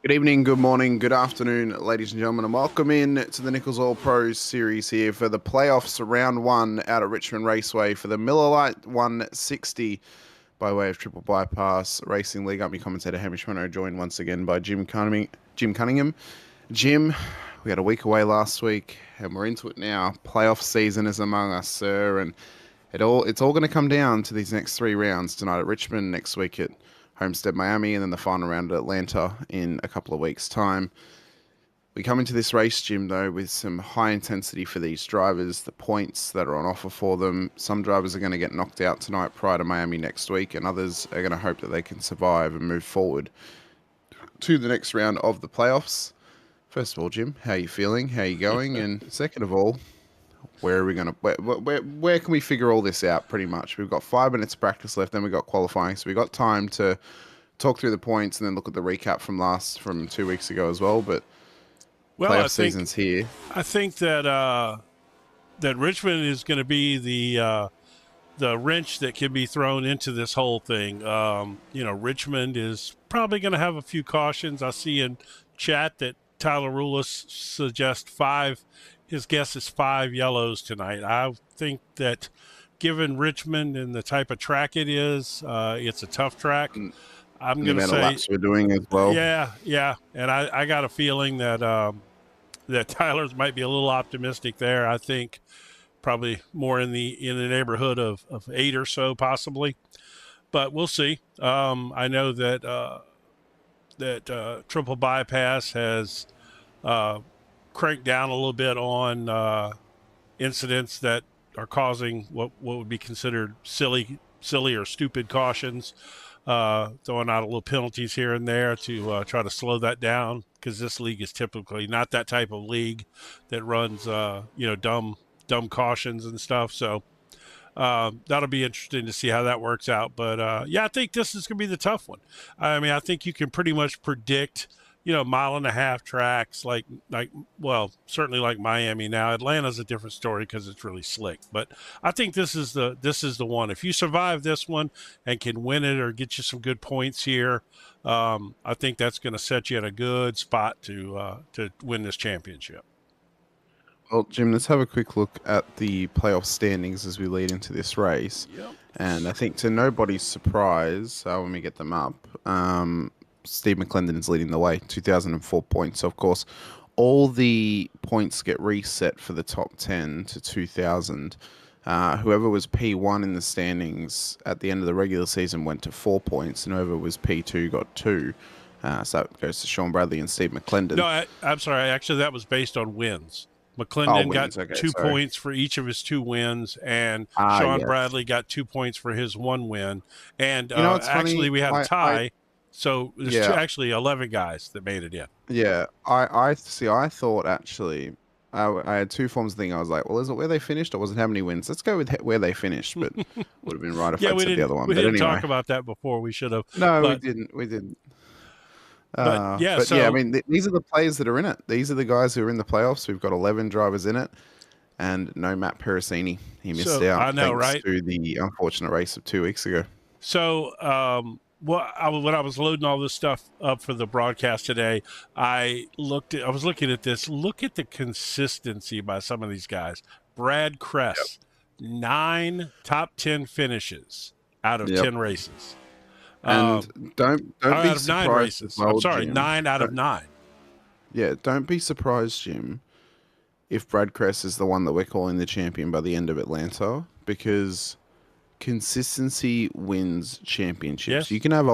Good evening, good morning, good afternoon, ladies and gentlemen, and welcome in to the Nichols All Pros series here for the playoffs round one out at Richmond Raceway for the Miller Lite 160 by way of Triple Bypass Racing League. I'm your commentator, Hamish Monroe, joined once again by Jim Cunningham. Jim, we had a week away last week, and we're into it now. Playoff season is among us, sir, and it's all going to come down to these next three rounds tonight at Richmond, next week at Homestead, Miami, and then the final round at Atlanta in a couple of weeks' time. We come into this race, Jim, though, with some high intensity for these drivers, the points that are on offer for them. Some drivers are going to get knocked out tonight prior to Miami next week, and others are going to hope that they can survive and move forward to the next round of the playoffs. First of all, Jim, how are you feeling? How are you going? And second of all, where are we going to where can we figure all this out? Pretty much, we've got 5 minutes of practice left, then we've got qualifying, so we've got time to talk through the points and then look at the recap from 2 weeks ago as well. But playoff season's here. I think that that Richmond is going to be the wrench that can be thrown into this whole thing. Richmond is probably going to have a few cautions. I see in chat that Tyler Rulis suggests 5. His guess is 5 yellows tonight. I think that given Richmond and the type of track it is, it's a tough track. I'm going to say laps we're doing as well. Yeah, and I got a feeling that that Tyler's might be a little optimistic there. I think probably more in the neighborhood of 8 or so possibly, but we'll see. I know that Triple Bypass has cranked down a little bit on incidents that are causing what would be considered silly or stupid cautions, throwing out a little penalties here and there to try to slow that down, because this league is typically not that type of league that runs dumb cautions and stuff. So that'll be interesting to see how that works out. But I think this is going to be the tough one. I mean, I think you can pretty much predict, 1.5-mile tracks certainly like Miami. Now Atlanta's a different story because it's really slick, but I think this is the one. If you survive this one and can win it or get you some good points here, I think that's going to set you in a good spot to win this championship. Well, Jim, let's have a quick look at the playoff standings as we lead into this race. Yep. And I think to nobody's surprise, when we get them up, Steve McClendon is leading the way, 2,004 points. So, of course, all the points get reset for the top 10 to 2,000. Whoever was P1 in the standings at the end of the regular season went to 4 points, and whoever was P2 got 2. So that goes to Sean Bradley and Steve McClendon. No, I'm sorry. Actually, that was based on wins. McClendon got 2 points for each of his 2 wins, and Sean Bradley got 2 points for his 1 win. And actually, we had a tie. So there's actually 11 guys that made it in. Yeah, I thought actually I had 2 forms of thing. I was like, well, is it where they finished or was it how many wins? Let's go with where they finished, but would have been right if I said the other one. We didn't talk about that before. We should have. No, we didn't. I mean, these are the players that are in it. These are the guys who are in the playoffs. We've got 11 drivers in it, and no Matt Pericini. He missed out. I know, right? To the unfortunate race of 2 weeks ago. So, when I was loading all this stuff up for the broadcast today, I was looking at this. Look at the consistency by some of these guys. Brad Kress, 9 top 10 finishes out of 10 races. And don't be surprised. 9 races. Well, I'm sorry, Jim. 9 out of 9. Yeah, don't be surprised, Jim, if Brad Kress is the one that we're calling the champion by the end of Atlanta, because consistency wins championships. Yes. You can have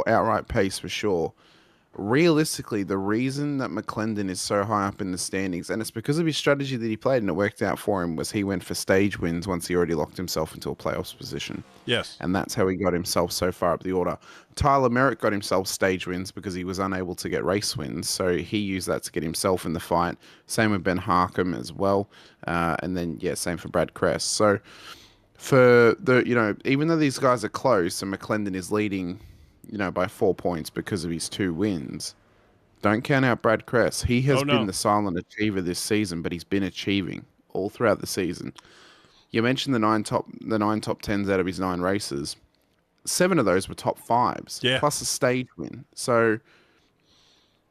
outright pace for sure. Realistically, the reason that McClendon is so high up in the standings, and it's because of his strategy that he played and it worked out for him, was he went for stage wins once he already locked himself into a playoffs position. Yes. And that's how he got himself so far up the order. Tyler Merritt got himself stage wins because he was unable to get race wins, so he used that to get himself in the fight. Same with Ben Harkham as well. And then, same for Brad Kress. So for the, even though these guys are close and McClendon is leading, by 4 points because of his 2 wins, don't count out Brad Kress. He has been the silent achiever this season, but he's been achieving all throughout the season. You mentioned the nine top 10s out of his 9 races. 7 of those were top 5s, plus a stage win. So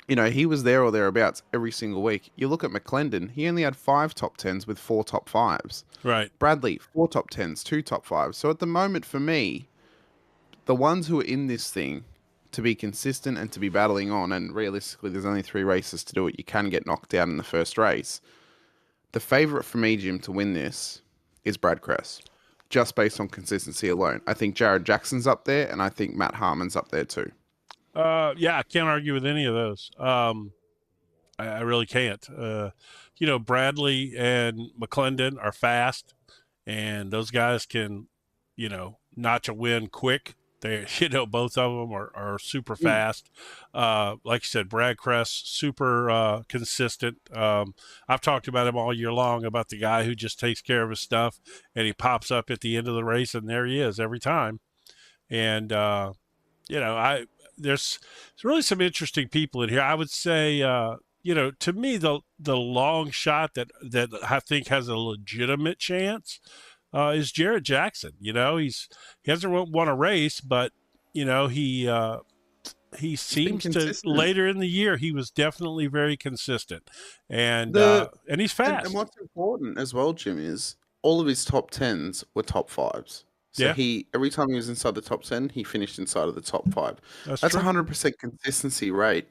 he was there or thereabouts every single week. You look at McClendon, he only had 5 top 10s with 4 top 5s. Right. Bradley, 4 top 10s, 2 top 5s. So at the moment, for me, the ones who are in this thing to be consistent and to be battling on, and realistically, there's only 3 races to do it. You can get knocked out in the first race. The favourite for me, Jim, to win this is Brad Kress, just based on consistency alone. I think Jared Jackson's up there, and I think Matt Harmon's up there too. Yeah, I can't argue with any of those. I really can't. Bradley and McClendon are fast, and those guys can, notch a win quick. They, both of them are super fast. Like you said, Brad Kress, super consistent. I've talked about him all year long, about the guy who just takes care of his stuff, and he pops up at the end of the race, and there he is every time. And, there's really some interesting people in here. I would say, to me, the long shot that I think has a legitimate chance is Jared Jackson. He hasn't won a race, but he seems to later in the year he was definitely very consistent, and he's fast. And what's important as well, Jim, is all of his top 10s were top 5s. So every time he was inside the top 10, he finished inside of the top 5. That's 100% consistency rate.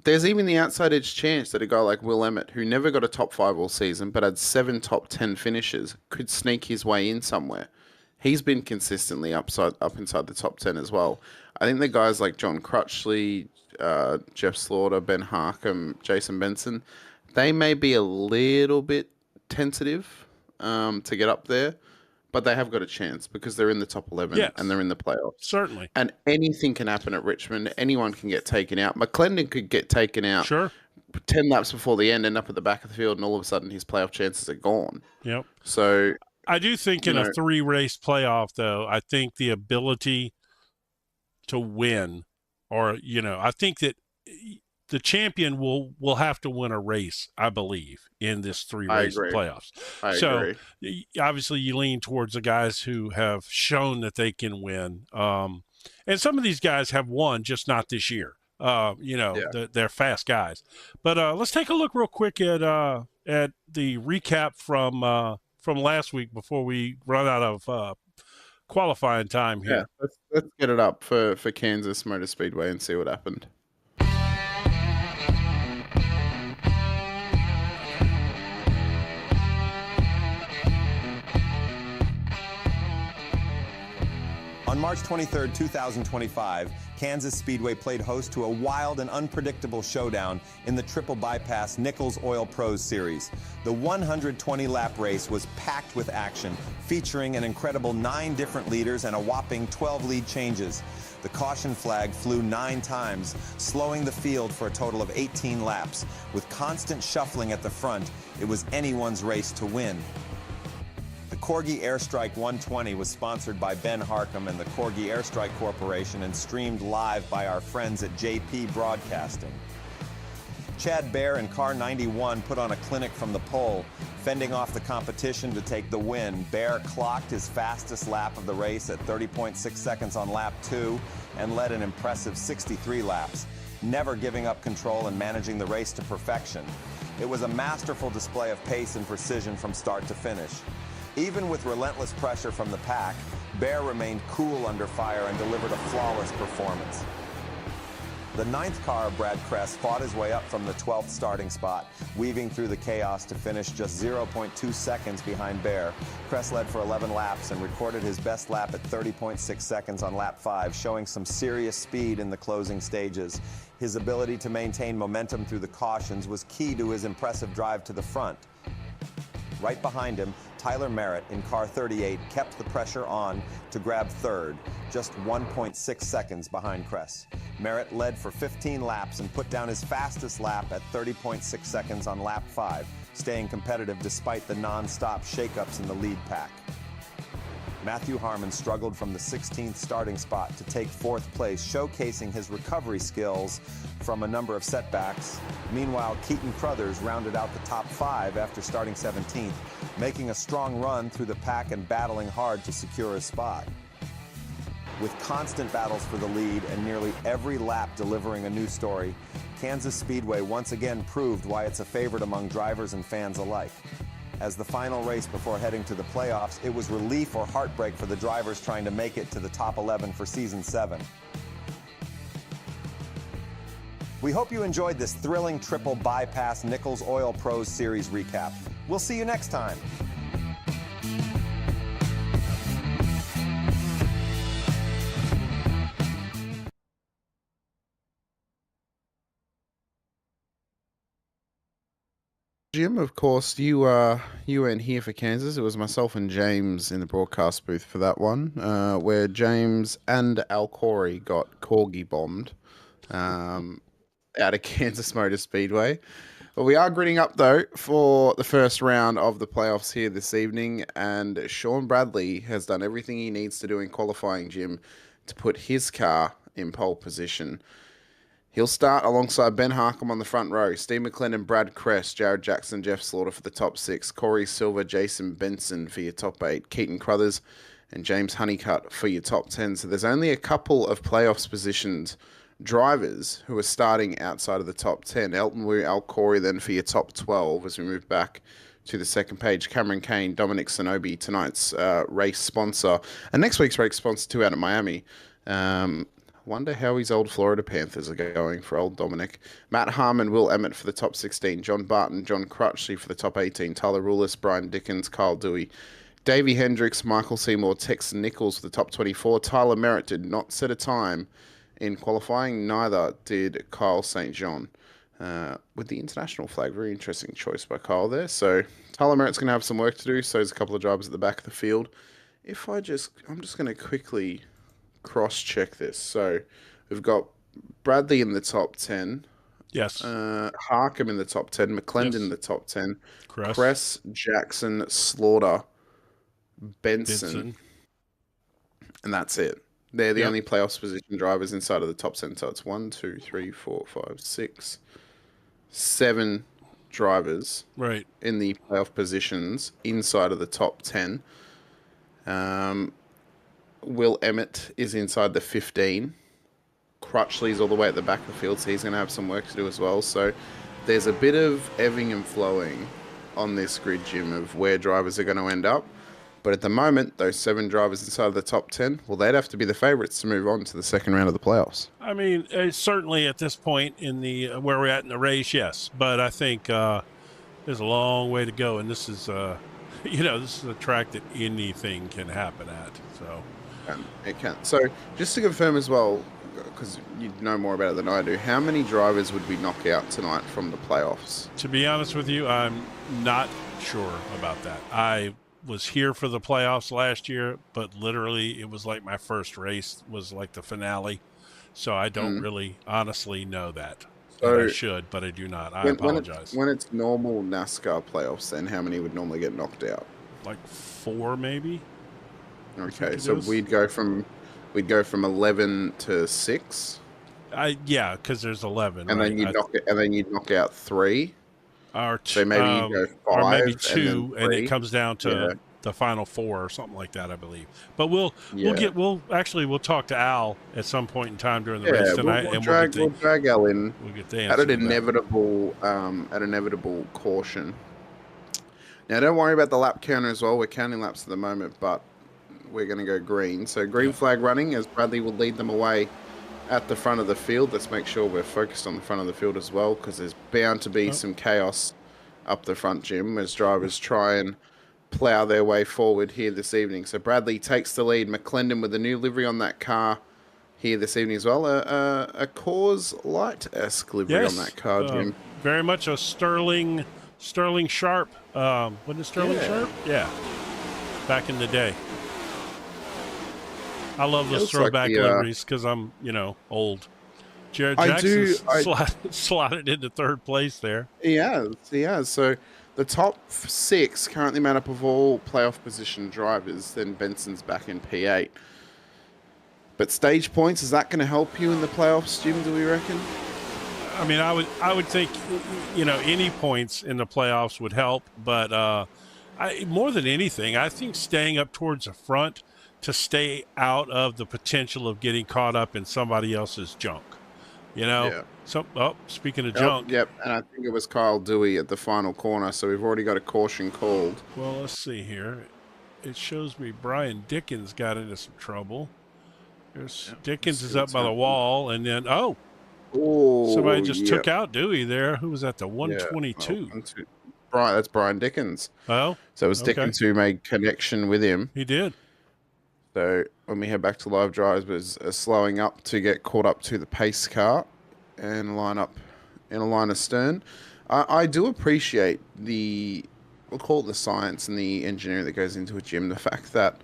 There's even the outside edge chance that a guy like Will Emmett, who never got a top 5 all season, but had 7 top 10 finishes, could sneak his way in somewhere. He's been consistently up inside the top 10 as well. I think the guys like John Crutchley, Jeff Slaughter, Ben Harkham, Jason Benson, they may be a little bit tentative to get up there, but they have got a chance because they're in the top 11 and they're in the playoffs. Certainly. And anything can happen at Richmond. Anyone can get taken out. McClendon could get taken out 10 laps before the end, end up at the back of the field, and all of a sudden his playoff chances are gone. Yep. So I do think in a 3-race playoff, though, I think the ability to win, or, I think that the champion will have to win a race, I believe, in this 3-race playoffs. I agree. Obviously, you lean towards the guys who have shown that they can win. And some of these guys have won, just not this year. They're fast guys. But let's take a look real quick at the recap from last week before we run out of qualifying time here. Yeah, let's get it up for Kansas Motor Speedway and see what happened. On March 23, 2025, Kansas Speedway played host to a wild and unpredictable showdown in the Triple Bypass Nichols Oil Pros Series. The 120-lap race was packed with action, featuring an incredible 9 different leaders and a whopping 12 lead changes. The caution flag flew 9 times, slowing the field for a total of 18 laps. With constant shuffling at the front, it was anyone's race to win. The Corgi Airstrike 120 was sponsored by Ben Harkham and the Corgi Airstrike Corporation and streamed live by our friends at JPBroadcasting. Chad Baer in car 91 put on a clinic from the pole, fending off the competition to take the win. Baer clocked his fastest lap of the race at 30.6 seconds on lap 2 and led an impressive 63 laps, never giving up control and managing the race to perfection. It was a masterful display of pace and precision from start to finish. Even with relentless pressure from the pack, Baer remained cool under fire and delivered a flawless performance. The 9th car, Brad Kress, fought his way up from the 12th starting spot, weaving through the chaos to finish just 0.2 seconds behind Baer. Kress led for 11 laps and recorded his best lap at 30.6 seconds on lap 5, showing some serious speed in the closing stages. His ability to maintain momentum through the cautions was key to his impressive drive to the front. Right behind him, Tyler Merritt in car 38 kept the pressure on to grab 3rd, just 1.6 seconds behind Kress. Merritt led for 15 laps and put down his fastest lap at 30.6 seconds on lap 5, staying competitive despite the non-stop shakeups in the lead pack. Matthew Harmon struggled from the 16th starting spot to take 4th place, showcasing his recovery skills from a number of setbacks. Meanwhile, Keaton Crothers rounded out the top 5 after starting 17th, making a strong run through the pack and battling hard to secure a spot. With constant battles for the lead and nearly every lap delivering a new story, Kansas Speedway once again proved why it's a favorite among drivers and fans alike. As the final race before heading to the playoffs, it was relief or heartbreak for the drivers trying to make it to the top 11 for Season 7. We hope you enjoyed this thrilling triple bypass Nichols Oil Pros Series recap. We'll see you next time. Jim, of course, you weren't here for Kansas. It was myself and James in the broadcast booth for that one, where James and Al Corey got corgi bombed out of Kansas Motor Speedway. But we are gritting up, though, for the first round of the playoffs here this evening, and Sean Bradley has done everything he needs to do in qualifying, Jim, to put his car in pole position. He'll start alongside Ben Harcum on the front row, Steve McLennan, Brad Kress, Jared Jackson, Jeff Slaughter for the top 6, Corey Silver, Jason Benson for your top 8, Keaton Crothers and James Honeycutt for your top 10. So there's only a couple of playoffs positioned drivers who are starting outside of the top 10. Elton Wu, Al Corey then for your top 12 as we move back to the second page. Cameron Kane, Dominic Sonobi, tonight's race sponsor. And next week's race sponsor too out of Miami. Wonder how his old Florida Panthers are going for old Dominic. Matt Harmon, Will Emmett for the top 16. John Barton, John Crutchley for the top 18. Tyler Rulis, Brian Dickens, Kyle Dewey. Davey Hendricks, Michael Seymour, Tex Nichols for the top 24. Tyler Merritt did not set a time in qualifying. Neither did Kyle St. John. With the international flag, very interesting choice by Kyle there. So Tyler Merritt's going to have some work to do. So there's a couple of drivers at the back of the field. I'm just going to quickly cross-check this. So we've got Bradley in the top 10. Yes. Harcum in the top 10. McClendon in the top 10. Kress, Jackson, Slaughter, Benson. And that's it. They're the only playoffs position drivers inside of the top 10. So it's 1, 2, 3, 4, 5, 6, 7 drivers in the playoff positions inside of the top 10. Will Emmett is inside the 15. Crutchley's all the way at the back of the field, so he's going to have some work to do as well. So there's a bit of ebbing and flowing on this grid, Jim, of where drivers are going to end up. But at the moment, those 7 drivers inside of the top 10, well, they'd have to be the favourites to move on to the second round of the playoffs. I mean, certainly at this point in the where we're at in the race, yes. But I think there's a long way to go, and this is, this is a track that anything can happen at. So it can. So just to confirm as well, because you know more about it than I do, how many drivers would we knock out tonight from the playoffs? To be honest with you, I'm not sure about that. I was here for the playoffs last year, but literally it was like my first race was like the finale. So I don't really honestly know that. So I should, but I do not. I apologize. When it's normal NASCAR playoffs, then how many would normally get knocked out? Like 4 maybe. Okay, so we'd go from 11 to 6. Yeah, because there's 11, and then you'd knock out 3. Or so maybe you go 5, or maybe 2, and it comes down to the final 4 or something like that, I believe. But we'll talk to Al at some point in time during the race tonight, we'll drag Al in. We'll get the at an inevitable caution. Now, don't worry about the lap counter as well. We're counting laps at the moment, but we're going to go green. So green flag running as Bradley will lead them away at the front of the field. Let's make sure we're focused on the front of the field as well, because there's bound to be some chaos up the front, Jim, as drivers try and plow their way forward here this evening. So Bradley takes the lead. McClendon with a new livery on that car here this evening as well. A Coors Light-esque livery on that car, Jim. Very much a Sterling Sharp. Wasn't it Sterling Sharp? Yeah. Back in the day. I love those throwback liveries because I'm, old. Jared Jackson slotted into 3rd place there. He has. So the top 6 currently made up of all playoff position drivers. Then Benson's back in P8. But stage points, is that going to help you in the playoffs, Jim, do we reckon? I mean, I would think, any points in the playoffs would help. But more than anything, I think staying up towards the front, to stay out of the potential of getting caught up in somebody else's junk. You know? Yeah. So, speaking of Oh, junk. yep, and I think it was Kyle Dewey at the final corner, so we've already got a caution called. Well, let's see here. It shows me Brian Dickens got into some trouble. Dickens is up by the wall, and then, somebody just took out Dewey there. Who was at the 122? Yeah. Well, that's Brian Dickens. Oh, so it was Dickens who made connection with him. He did. So when we head back to live drives, was slowing up to get caught up to the pace car and line up in a line astern. I do appreciate we'll call it the science and the engineering that goes into a gym. The fact that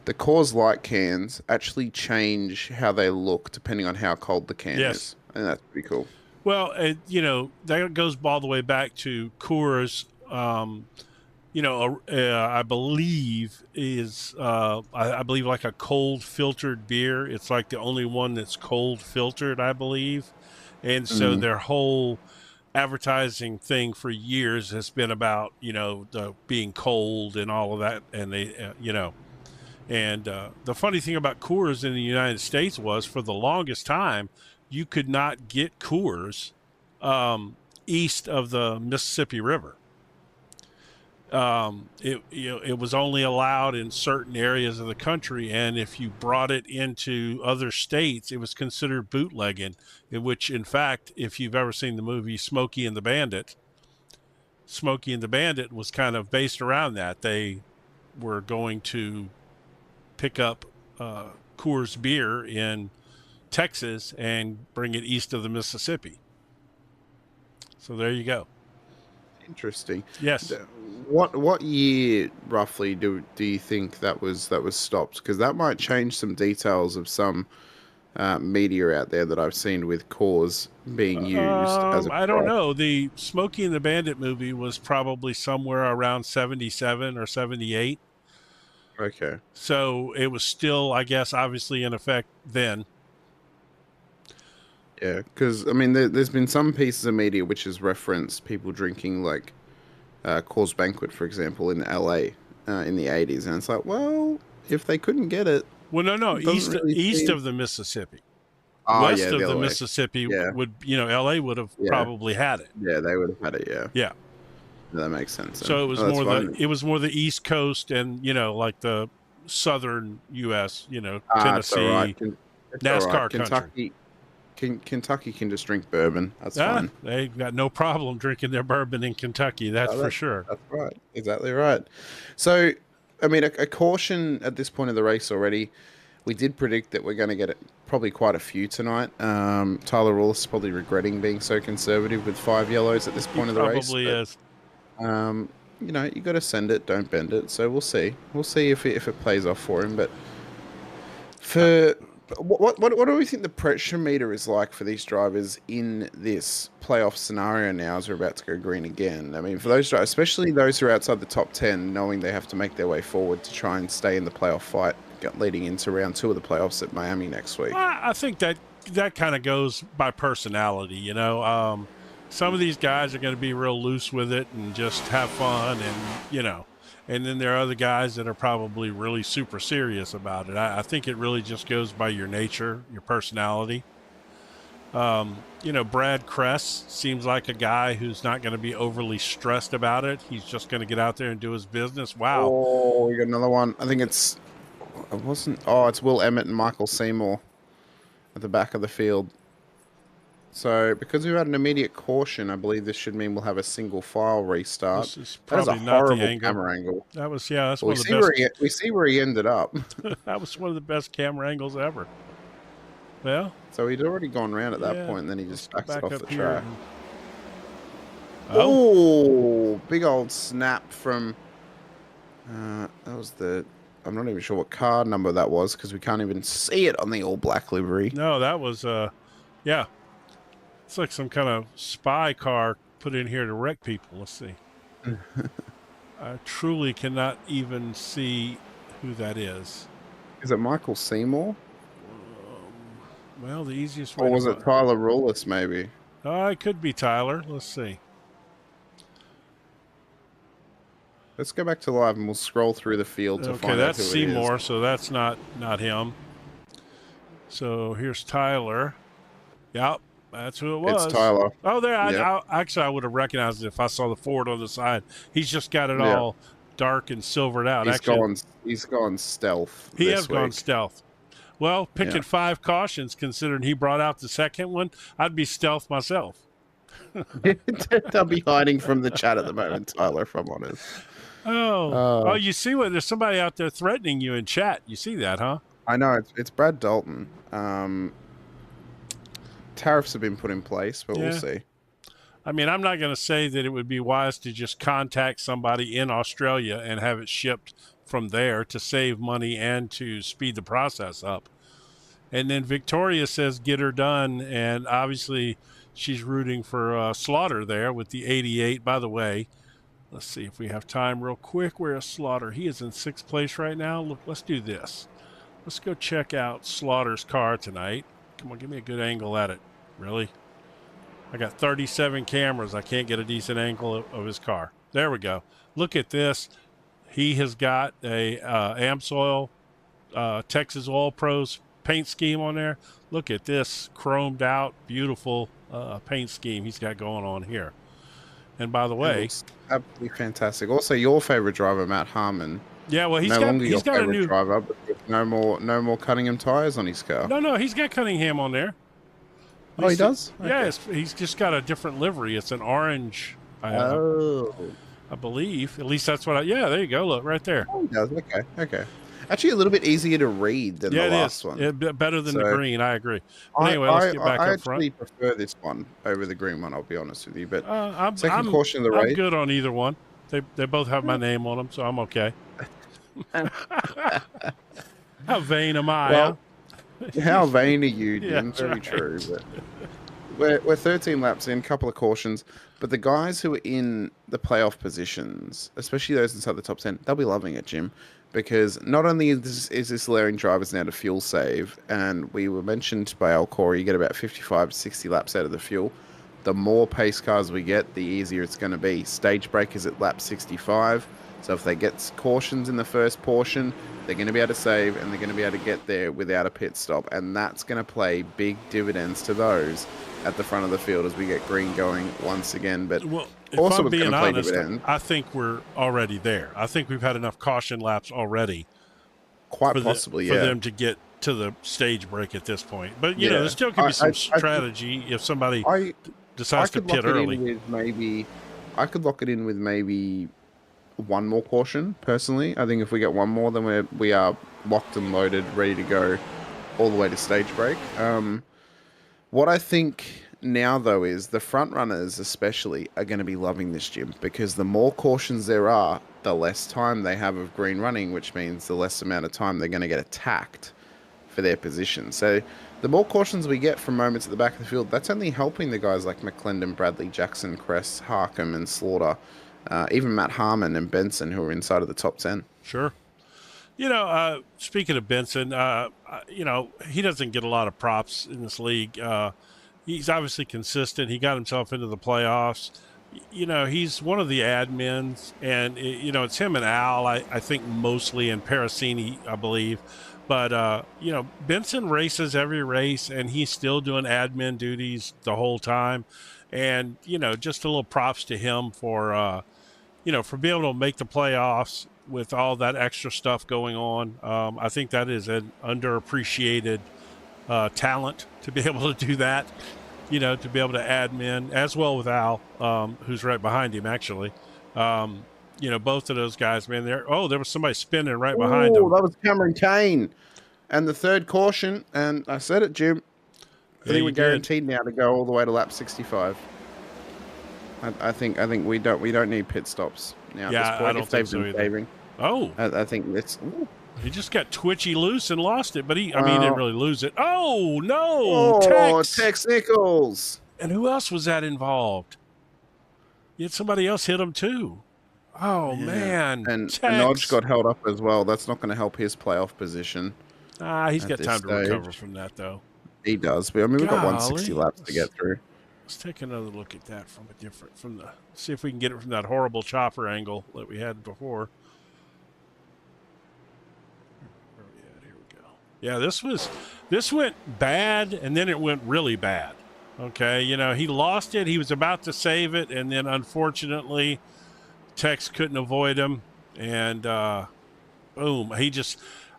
the Coors Light cans actually change how they look depending on how cold the can is. And that's pretty cool. Well, that goes all the way back to Coors. I believe I believe like a cold filtered beer. It's like the only one that's cold filtered, I believe. And so their whole advertising thing for years has been about, the being cold and all of that. And they, the funny thing about Coors in the United States was for the longest time, you could not get Coors east of the Mississippi River. It was only allowed in certain areas of the country, and if you brought it into other states, it was considered bootlegging. In which, in fact, if you've ever seen the movie Smokey and the Bandit was kind of based around that. They were going to pick up Coors beer in Texas and bring it east of the Mississippi. So there you go. Interesting. Yes. What year roughly do you think that was stopped? Because that might change some details of some media out there that I've seen with Coors being used as a I don't know. The Smokey and the Bandit movie was probably somewhere around 77 or 78. Okay. So it was still, I guess, obviously in effect then. Yeah, because, I mean, there's been some pieces of media which has referenced people drinking, like, Coors Banquet, for example, in LA in the 80s. And it's like, well, if they couldn't get it... Well, no, east of the Mississippi. West of the Mississippi would, LA would have probably had it. Yeah, they would have had it, yeah. Yeah. That makes sense. So it was more the East Coast and, like the southern U.S., Tennessee, right. NASCAR country. Kentucky can just drink bourbon. That's fine. They've got no problem drinking their bourbon in Kentucky. That's for sure. That's right. Exactly right. So, I mean, a caution at this point of the race already. We did predict that we're going to get probably quite a few tonight. Tyler Rawls is probably regretting being so conservative with 5 yellows at this point of the race. Probably is. You got to send it, don't bend it. So we'll see. We'll see if it plays off for him. But what do we think the pressure meter is like for these drivers in this playoff scenario now as we're about to go green again? I mean, for those drivers, especially those who are outside the top 10, knowing they have to make their way forward to try and stay in the playoff fight leading into round 2 of the playoffs at Miami next week. I think that kind of goes by personality, Some of these guys are going to be real loose with it and just have fun and then there are other guys that are probably really super serious about it. I think it really just goes by your nature, your personality. Brad Kress seems like a guy who's not going to be overly stressed about it. He's just going to get out there and do his business. Wow. Oh, we got another one. I think it's Will Emmett and Michael Seymour at the back of the field. So, because we've had an immediate caution, I believe this should mean we'll have a single file restart. This is that is probably a not horrible the angle. camera angle. That's one of the best. We see where he ended up. That was one of the best camera angles ever. Well, so he'd already gone around at that point, and then he just backs it off the track. Oh, big old snap from. That was I'm not even sure what car number that was because we can't even see it on the all black livery. No, that was yeah. It's like some kind of spy car put in here to wreck people. Let's see. I truly cannot even see who that is. Is it Michael Seymour? Well, the easiest way. Or was it Tyler Rawls, maybe? It could be Tyler. Let's see. Let's go back to live and we'll scroll through the field to find out that's who Seymour, it is. so that's not him. So here's Tyler. Yep, that's who it was. It's Tyler. Oh, there. Yep. Actually, I would have recognized it if I saw the Ford on the side. He's just got it all dark and silvered out. He's gone stealth. He this has gone week. Stealth. Well, picking 5 cautions, considering he brought out the second one, I'd be stealth myself. They'll be hiding from the chat at the moment, Tyler, if I'm honest. Oh, you see what? There's somebody out there threatening you in chat. You see that, huh? I know. It's Brad Dalton. Tariffs have been put in place, but we'll see. I mean, I'm not going to say that it would be wise to just contact somebody in Australia and have it shipped from there to save money and to speed the process up. And then Victoria says, get her done. And obviously she's rooting for Slaughter there with the 88. By the way, let's see if we have time real quick. Where's Slaughter? He is in 6th place right now. Look, let's do this. Let's go check out Slaughter's car tonight. Come on, give me a good angle at it. Really? I got 37 cameras. I can't get a decent angle of his car. There we go. Look at this. He has got a AMSOIL Texas Oil Pros paint scheme on there. Look at this chromed out, beautiful paint scheme he's got going on here. And by the way, absolutely fantastic. Also, your favorite driver, Matt Harmon. Yeah, well, he's got a new driver. But no more Cunningham tires on his car. No, he's got Cunningham on there. Oh, he does? Yeah, he's just got a different livery. It's an orange. I believe. At least that's what yeah, there you go. Look, right there. Oh, he does. Okay. Actually, a little bit easier to read than the last one. Yeah, better than the green. I agree. But anyway, let's get back up front. I actually prefer this one over the green one, I'll be honest with you. But second caution of the race. I'm good on either one. They both have my name on them, so I'm okay. How vain am I? Well, how vain are you, Jim? Yeah, Very right. true. But we're 13 laps in, couple of cautions. But the guys who are in the playoff positions, especially those inside the top 10, they'll be loving it, Jim. Because not only is this allowing drivers now to fuel save, and we were mentioned by Al Corey, you get about 55 to 60 laps out of the fuel. The more pace cars we get, the easier it's going to be. Stage break is at lap 65. So if they get cautions in the first portion, they're going to be able to save, and they're going to be able to get there without a pit stop. And that's going to play big dividends to those at the front of the field as we get green going once again. But if also I'm being honest, dividend. I think we're already there. I think we've had enough caution laps already. Quite possibly, for them to get to the stage break at this point. But, you know, there still could be some strategy if somebody decides to pit early. I could lock it in with maybe one more caution, personally. I think if we get one more, then we are locked and loaded, ready to go all the way to stage break. What I think now, though, is the front runners especially are going to be loving this, Jim, because the more cautions there are, the less time they have of green running, which means the less amount of time they're going to get attacked for their position. So the more cautions we get from moments at the back of the field, that's only helping the guys like McClendon, Bradley, Jackson, Kress, Harcum, and Slaughter, even Matt Harmon and Benson, who are inside of the top 10. Sure. You know, speaking of Benson, you know, he doesn't get a lot of props in this league. He's obviously consistent. He got himself into the playoffs. You know, he's one of the admins, and, you know, it's him and Al, I think mostly, and Parasini, I believe. But, you know, Benson races every race, and he's still doing admin duties the whole time. And, you know, just a little props to him for, you know, for being able to make the playoffs with all that extra stuff going on. I think that is an underappreciated talent to be able to do that, you know, to be able to admin, as well with Al, who's right behind him, actually. You know, both of those guys, man, there was somebody spinning right behind him. That was Cameron Kane. And the third caution, and I said it, Jim, I think we're guaranteed now to go all the way to lap 65. I think we don't need pit stops now. Yeah, at this point, I don't think so either. Saving. Oh, I think it's. He just got twitchy loose and lost it, but he didn't really lose it. Oh no, Tex Nichols. And who else was that involved? You had somebody else hit him too. Oh man, and Nodge got held up as well. That's not going to help his playoff position. He's got time to recover from that though. He does, but I mean we've got 160 laps to get through. Let's take another look at that from see if we can get it from that horrible chopper angle that we had before. Where are we at? Here we go. Yeah, this went bad, and then it went really bad. Okay, you know, he lost it. He was about to save it, and then unfortunately, Tex couldn't avoid him, and boom.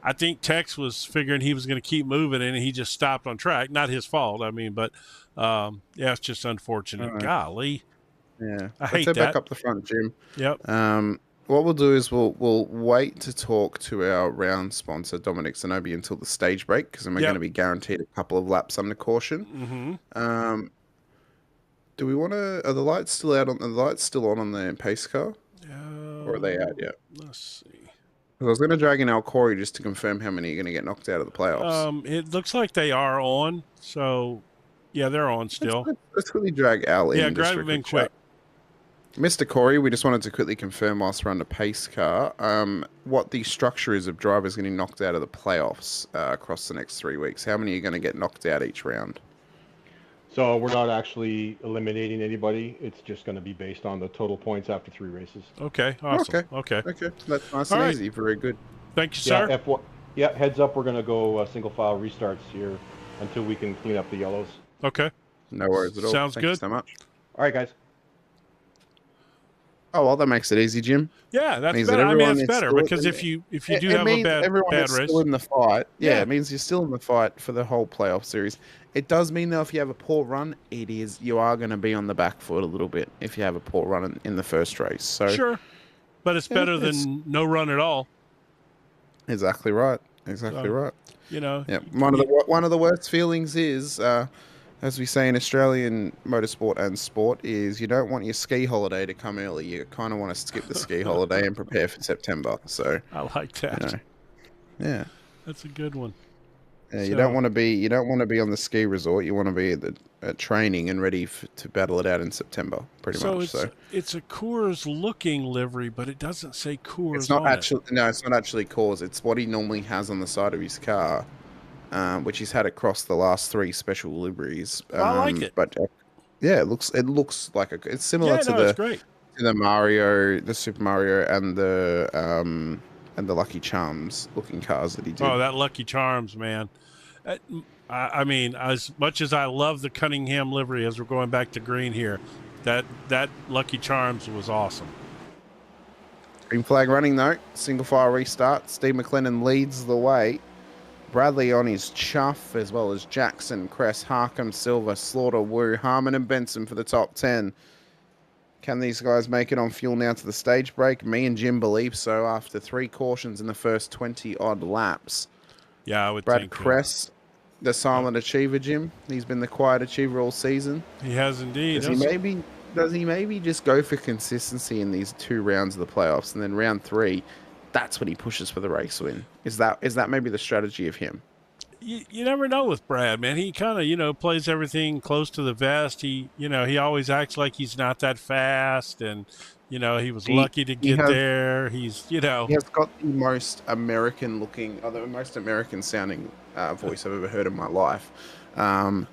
I think Tex was figuring he was going to keep moving, and he just stopped on track. Not his fault, I mean, but yeah, it's just unfortunate. Right. Golly. Yeah. I hate Let's head back that. up the front, Jim. Yep. What we'll do is we'll wait to talk to our round sponsor, Dominic Zanobi, until the stage break, because then we're going to be guaranteed a couple of laps under caution. Mm-hmm. Do we want to? Are the lights still out? Are the lights still on the pace car, or are they out yet? Let's see. I was going to drag in Al Corey just to confirm how many are going to get knocked out of the playoffs. It looks like they are on. So, yeah, they're on still. Let's quickly drag Al in. Yeah, grab him in quick. Mr. Corey, we just wanted to quickly confirm whilst we're on the pace car what the structure is of drivers getting knocked out of the playoffs across the next 3 weeks. How many are going to get knocked out each round? So we're not actually eliminating anybody. It's just going to be based on the total points after 3 races. Okay, awesome. Okay. That's nice All and right. easy. Very good. Thank you, sir. Yeah, heads up, we're going to go single file restarts here until we can clean up the yellows. Okay. No worries at all. Sounds Thank good. you so much. All right, guys. Oh, well, that makes it easy, Jim. Yeah, that's Means better. that I mean, everyone that's is better still- because if you do It have a means bad everyone is race, still in the fight. Yeah, Yeah. it means you're still in the fight for the whole playoff series. It does mean, though, if you have a poor run, you are going to be on the back foot a little bit if you have a poor run in the first race. So sure, but it's better than no run at all. Exactly right. Exactly right. You know. Yeah. One of the worst feelings is, as we say in Australian motorsport and sport, is you don't want your ski holiday to come early. You kind of want to skip the ski holiday and prepare for September. So I like that. Yeah. That's a good one. Yeah, you don't want to be on the ski resort. You want to be at training and ready to battle it out in September, pretty much. So it's a Coors looking livery, but it doesn't say Coors. It's not on actually no, it's not actually Coors. It's what he normally has on the side of his car, which he's had across the last 3 special liveries. I like it, but yeah, it looks like it's similar it's great. To the Mario, the Super Mario, and the Lucky Charms looking cars that he did. Oh, that Lucky Charms, man. I mean, as much as I love the Cunningham livery, as we're going back to green here, that Lucky Charms was awesome. Green flag running though. Single file restart. Steve McLennan leads the way. Bradley on his chuff, as well as Jackson, Cress, Harkham, Silver, Slaughter, Wu, Harmon, and Benson for the top 10. Can these guys make it on fuel now to the stage break? Me and Jim believe so after 3 cautions in the first 20-odd laps. Yeah, I would Brad think. Cress, the silent achiever, Jim. He's been the quiet achiever all season. He has indeed. Does he maybe just go for consistency in these 2 rounds of the playoffs, and then round 3, that's when he pushes for the race win? Is that maybe the strategy of him? You never know with Brad, man. He kind of, plays everything close to the vest. He always acts like he's not that fast, and he was lucky to get there. He has got the most American looking, or the most American sounding voice I've ever heard in my life. And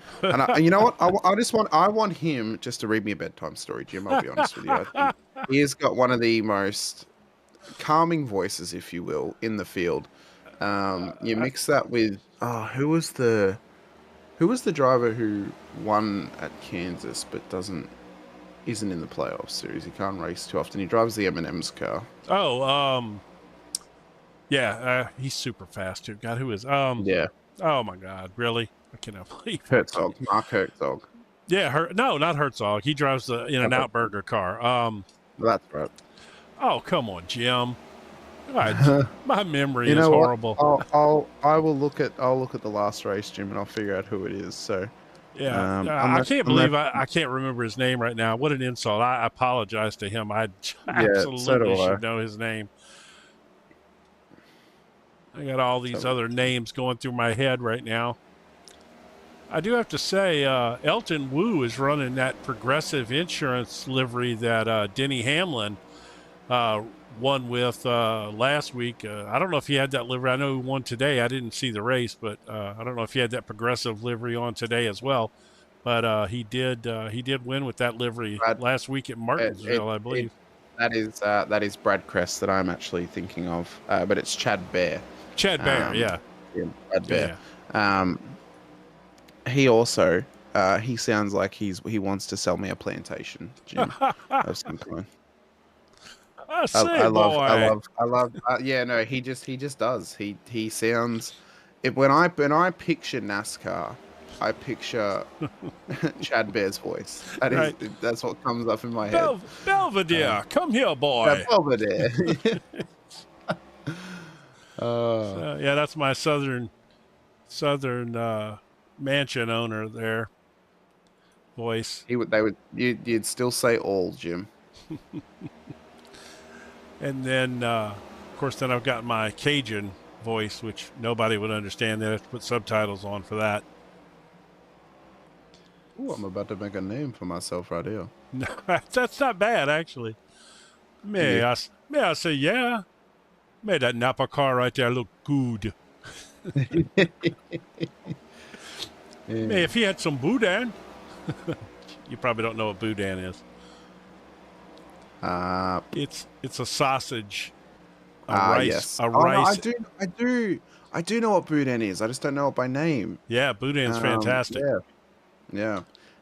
you know what? I want him just to read me a bedtime story, Jim. I'll be honest with you. I think he has got one of the most calming voices, if you will, in the field. You mix that with who was the driver who won at Kansas but isn't in the playoff series? He can't race too often. He drives the M&M's car. He's super fast too. God, who is yeah. Oh my God, really? I cannot believe Herzog, Mark Herzog. Yeah, no, not Herzog. He drives the In-N-Out Burger car. That's right. Oh, come on, Jim. My memory is horrible. I'll look at the last race, Jim, and I'll figure out who it is. So yeah, I can't believe I can't remember his name right now. What an insult! I apologize to him. I absolutely should know his name. I got all these other names going through my head right now. I do have to say, Elton Wu is running that Progressive Insurance livery that Denny Hamlin won with last week. I don't know if he had that livery. I know he won today. I didn't see the race, but I don't know if he had that Progressive livery on today as well. but he did win with that livery last week at Martinsville, I believe. That is Brad Crest that I'm actually thinking of, but it's Chad Bear. Chad Bear, yeah, Chad Bear. Yeah. He also he sounds like he wants to sell me a plantation, Jim, of some kind. I love. Yeah, no, he just does. He sounds. When I picture NASCAR, I picture Chad Bear's voice. That's what comes up in my head. Belvedere, come here, boy. Belvedere. So, yeah, that's my southern mansion owner there. Voice. You'd still say all, Jim. And then, of course, then I've got my Cajun voice, which nobody would understand. They have to put subtitles on for that. Ooh, I'm about to make a name for myself right here. No, that's not bad, actually. May I say, yeah? Made that Napa car right there look good. Hey, if he had some boudin. You probably don't know what boudin is. It's a sausage. Rice. Yes. Rice. No, I do know what boudin is. I just don't know it by name. Yeah, boudin's fantastic. Yeah.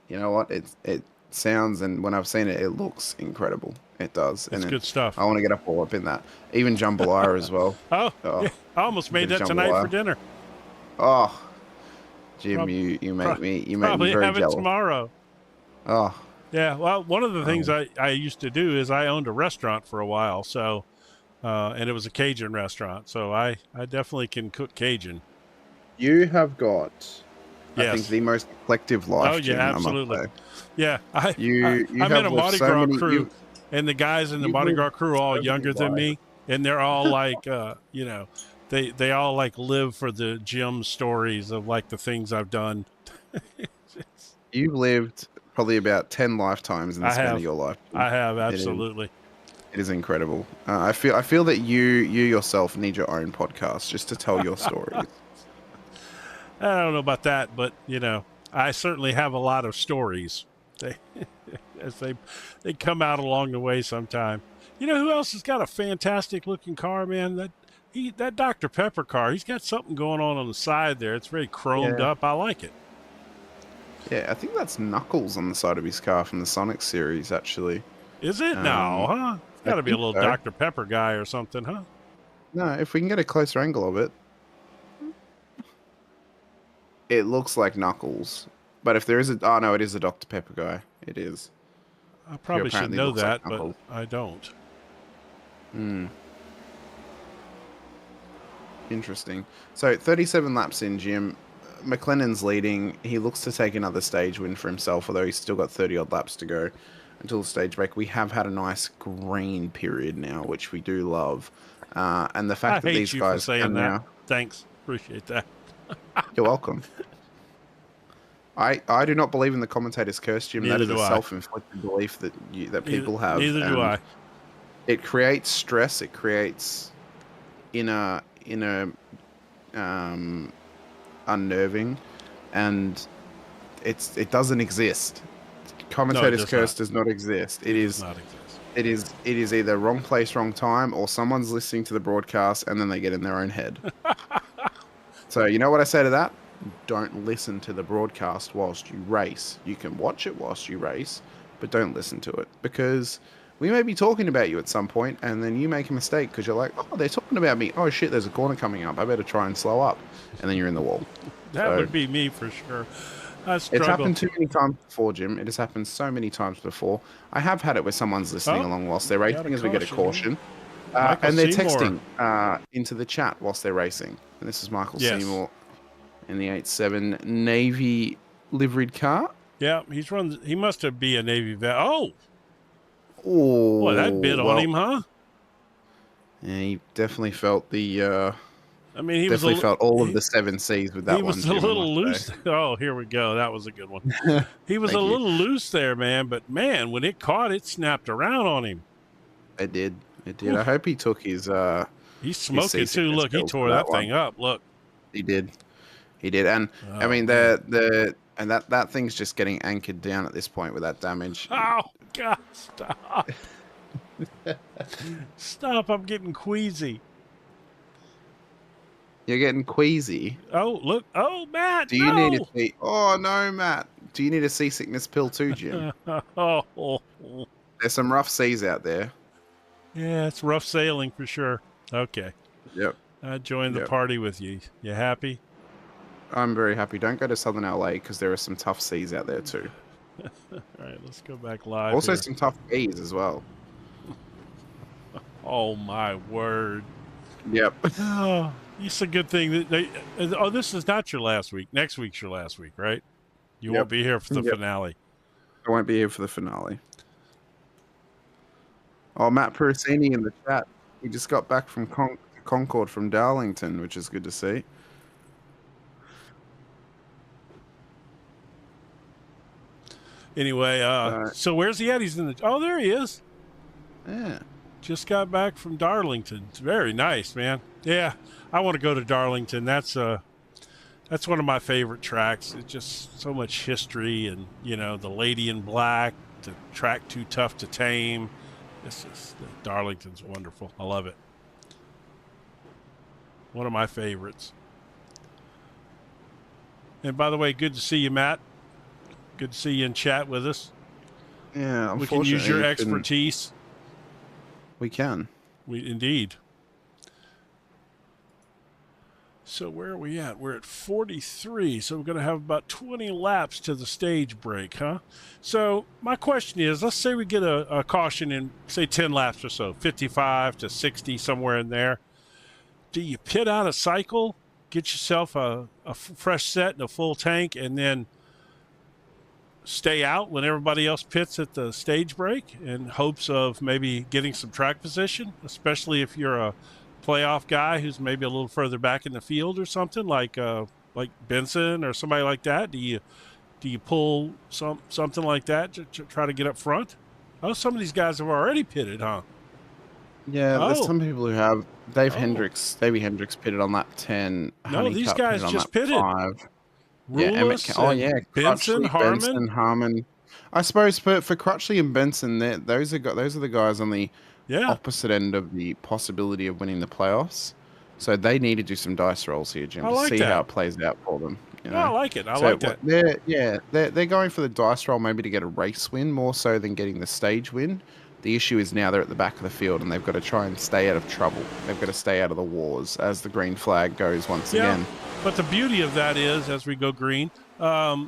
You know what? It sounds, and when I've seen it, it looks incredible. It does. It's good stuff. I want to get all up in that. Even jambalaya as well. Oh, yeah. I almost made that tonight for dinner. Oh, Jim, you make me very probably have jealous. It tomorrow. Oh. Yeah, well, one of the things I used to do is I owned a restaurant for a while, so and it was a Cajun restaurant, so I definitely can cook Cajun. You have got, yes, I think, the most collective life. Oh yeah, Jim, absolutely. Yeah, I'm in a Mardi so Gras crew, and the guys in the Mardi Gras crew are all younger than me, and they're all like, you know, they all like live for the Jim stories of like the things I've done. You've lived probably about 10 lifetimes in the span of your life. I have, absolutely. It is incredible. I feel that you yourself need your own podcast just to tell your stories. I don't know about that, but you know, I certainly have a lot of stories. They come out along the way sometime. You know who else has got a fantastic looking car, man? That Dr. Pepper car. He's got something going on the side there. It's very chromed up. I like it. Yeah, I think that's Knuckles on the side of his car from the Sonic series, actually. Is it? No, huh? It's got to be a little Dr. Pepper guy or something, huh? No, if we can get a closer angle of it. It looks like Knuckles. But if there is a... Oh, no, it is a Dr. Pepper guy. It is. I probably should know that, but I don't. Interesting. So, 37 laps in, Jim. McLennan's leading. He looks to take another stage win for himself, although he's still got 30-odd laps to go until the stage break. We have had a nice green period now, which we do love. And the fact that these guys can now... Thanks. Appreciate that. You're welcome. I do not believe in the commentator's curse, Jim. That is a self-inflicted belief that people have. Neither do I. It creates stress. It creates inner unnerving, and it doesn't exist. Commentator's curse does not exist. It is either wrong place, wrong time, or someone's listening to the broadcast and then they get in their own head. So you know what I say to that? Don't listen to the broadcast whilst you race. You can watch it whilst you race, but don't listen to it, because we may be talking about you at some point and then you make a mistake because you're like, oh, they're talking about me. Oh shit, there's a corner coming up. I better try and slow up. And then you're in the wall. That would be me for sure. It's happened too many times before, Jim. It has happened so many times before. I have had it where someone's listening along whilst they're racing as we get a caution. And they're texting into the chat whilst they're racing. And this is Michael Seymour in the 8.7 Navy liveried car. Yeah, he must be a Navy vet. Oh! Oh, boy, that bit on him, huh? Yeah, he definitely felt the... he felt all of the 7 C's with that one. He was a little loose. Oh, here we go. That was a good one. He was a little loose there, man. But, man, when it caught, it snapped around on him. It did. It did. I hope he took his... He's smoking, too. Look, he tore that thing up. Look. He did. He did. And, the And that thing's just getting anchored down at this point with that damage. Oh, God, stop. Stop, I'm getting queasy. You're getting queasy. Oh, look. Oh, Matt, Do you need a sea? Oh, no, Matt. Do you need a seasickness pill too, Jim? Oh. There's some rough seas out there. Yeah, it's rough sailing for sure. Okay. Yep. I joined the party with you. You happy? I'm very happy. Don't go to Southern LA because there are some tough seas out there too. All right, let's go back live. Also, here. some tough bees as well. Oh my word! Yep. Oh, it's a good thing that oh, this is not your last week. Next week's your last week, right? You won't be here for the finale. I won't be here for the finale. Oh, Matt Perusini in the chat. He just got back from Concord from Darlington, which is good to see. Anyway, so where's he at? He's in the. Oh, there he is. Yeah. Just got back from Darlington. It's very nice, man. Yeah, I want to go to Darlington. That's one of my favorite tracks. It's just so much history, and the Lady in Black, the track Too Tough to Tame. Darlington's wonderful. I love it. One of my favorites. And by the way, good to see you, Matt. Good to see you in chat with us. Yeah, we can use your expertise. We can. Indeed. So where are we at? We're at 43. So we're going to have about 20 laps to the stage break, huh? So my question is, let's say we get a caution in, say, 10 laps or so, 55 to 60, somewhere in there. Do you pit out a cycle, get yourself a fresh set and a full tank, and then stay out when everybody else pits at the stage break in hopes of maybe getting some track position, especially if you're a playoff guy who's maybe a little further back in the field or something like Benson or somebody like that? Do you pull something like that to try to get up front? Oh, some of these guys have already pitted, huh? Yeah, there's some people who have. Davey Hendricks pitted on lap 10. No, these guys just pitted. 5. Rulis, Benson, Harmon. I suppose for Crutchley and Benson, those are the guys on the opposite end of the possibility of winning the playoffs. So they need to do some dice rolls here, Jim, to see how it plays out for them. I like it. I like that. They're going for the dice roll maybe to get a race win more so than getting the stage win. The issue is now they're at the back of the field and they've got to try and stay out of trouble. They've got to stay out of the wars as the green flag goes once again. But the beauty of that is, as we go green,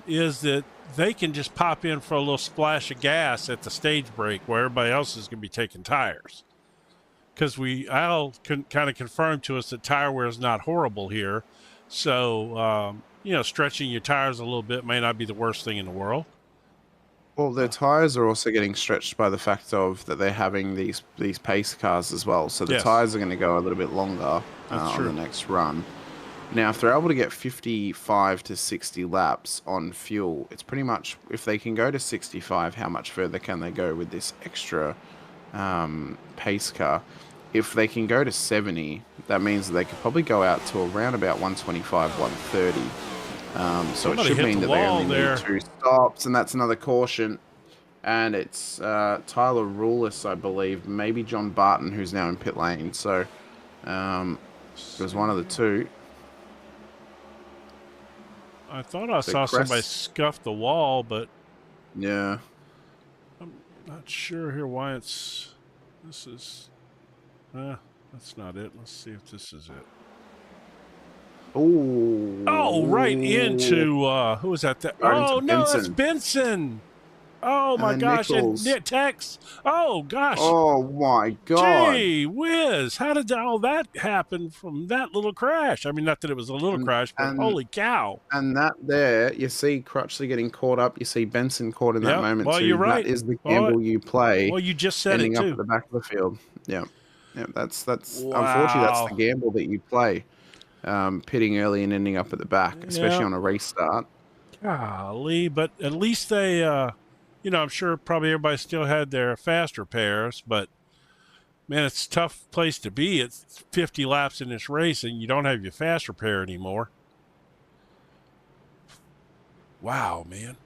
is that they can just pop in for a little splash of gas at the stage break where everybody else is going to be taking tires. Because Al kind of confirmed to us that tire wear is not horrible here. So, stretching your tires a little bit may not be the worst thing in the world. Well, their tires are also getting stretched by the fact of that they're having these pace cars as well. So the tires are going to go a little bit longer on the next run. Now, if they're able to get 55 to 60 laps on fuel, it's pretty much, if they can go to 65, how much further can they go with this extra pace car? If they can go to 70, that means that they could probably go out to around about 125, 130. So it should mean that they only need 2 stops, and that's another caution. And it's Tyler Rulis, I believe, maybe John Barton, who's now in pit lane. So it was one of the two. I thought I saw somebody scuff the wall, but yeah, I'm not sure here why it's. This is. That's not it. Let's see if this is it. Oh, right into who was that? Oh no, that's Benson. Oh my gosh, Nichols. And Tex. Oh gosh. Oh my God. Gee whiz! How did all that happen from that little crash? I mean, not that it was a little crash, but holy cow! And that there, you see Crutchley getting caught up. You see Benson caught in that moment too. You're right. That is the gamble you play. Well, you just said ending it too. Up at the back of the field. Yeah. That's wow. Unfortunately that's the gamble that you play. Pitting early and ending up at the back, especially on a restart. Golly, but at least they, I'm sure probably everybody still had their fast repairs, but man, it's a tough place to be. It's 50 laps in this race and you don't have your fast repair anymore. Wow, man.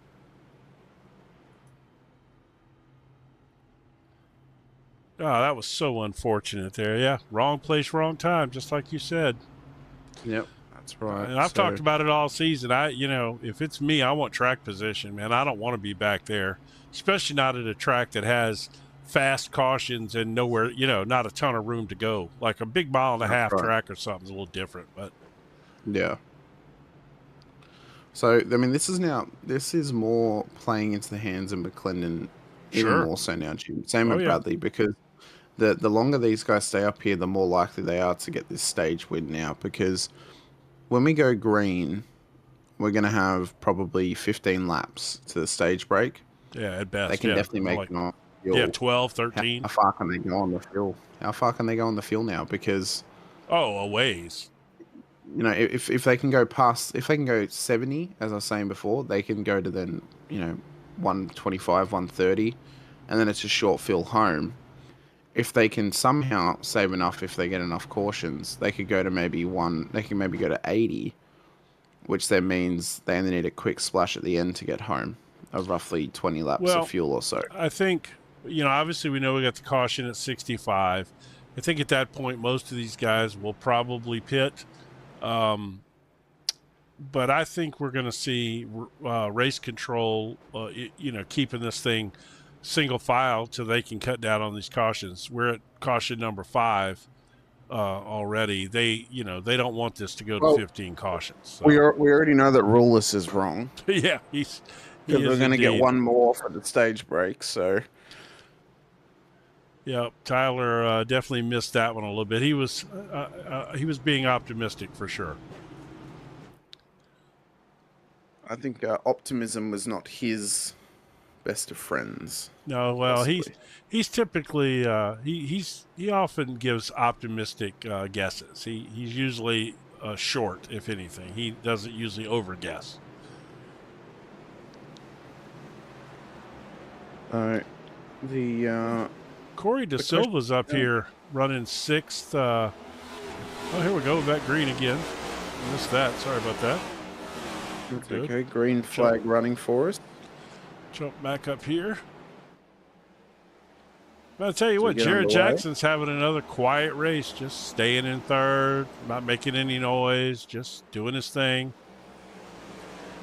Oh, that was so unfortunate there. Yeah, wrong place, wrong time, just like you said. Yep, that's right. And I've talked about it all season. If it's me, I want track position, man. I don't want to be back there, especially not at a track that has fast cautions and nowhere, not a ton of room to go. Like a big mile and a half track or something's a little different, but yeah. So, I mean, this is more playing into the hands of McClendon, even more so now, Jim. Same with Bradley, because the longer these guys stay up here, the more likely they are to get this stage win now, because when we go green, we're going to have probably 15 laps to the stage break. Yeah, at best. They can definitely make it on the field. 12, 13. How far can they go on the field? How far can they go on the field now? Because... a ways. If they can go past... If they can go 70, as I was saying before, they can go to then, 125, 130, and then it's a short fill home. If they can somehow save enough, if they get enough cautions, they could go to maybe go to 80, which then means they only need a quick splash at the end to get home of roughly 20 laps of fuel or so. I think, obviously we know we got the caution at 65. I think at that point, most of these guys will probably pit. But I think we're going to see race control, keeping this thing single file till they can cut down on these cautions. We're at caution number 5 already. They don't want this to go to 15 cautions. So. We already know that Rullis is wrong. Yeah, because we're going to get one more for the stage break. So, yeah, Tyler definitely missed that one a little bit. He was being optimistic for sure. I think optimism was not his best of friends. No, well, possibly. he's typically he often gives optimistic guesses. He's usually short, if anything. He doesn't usually overguess. Corey De Silva's up here running 6th. Here we go, back green again. Missed that. Sorry about that. Okay, green flag running for us. Jump back up here. But I'll tell you what, Jared Jackson's having another quiet race, just staying in 3rd, not making any noise, just doing his thing.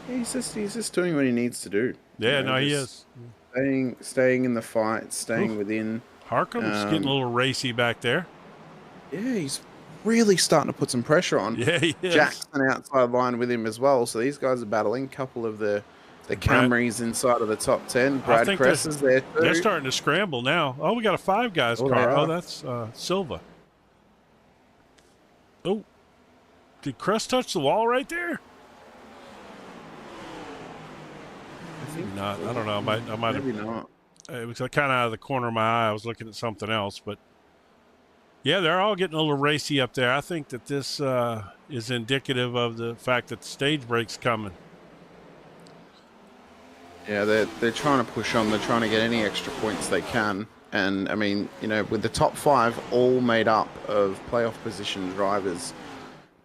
Yeah, he's just doing what he needs to do. Yeah, he is. Staying in the fight, staying within. Harcum's getting a little racy back there. Yeah, he's really starting to put some pressure on. Yeah, he is. Jackson outside line with him as well. So these guys are battling. Couple of the Camrys inside of the top 10. Brad Kress is there too. They're starting to scramble now. Oh, we got a 5 guys car. Oh, that's Silva. Oh, did Kress touch the wall right there? I think not. I don't know. I might have. Maybe not. It was kind of out of the corner of my eye. I was looking at something else, but yeah, they're all getting a little racy up there. I think that this is indicative of the fact that the stage break's coming. Yeah, they're trying to push on. They're trying to get any extra points they can. And, I mean, with the top 5 all made up of playoff position drivers,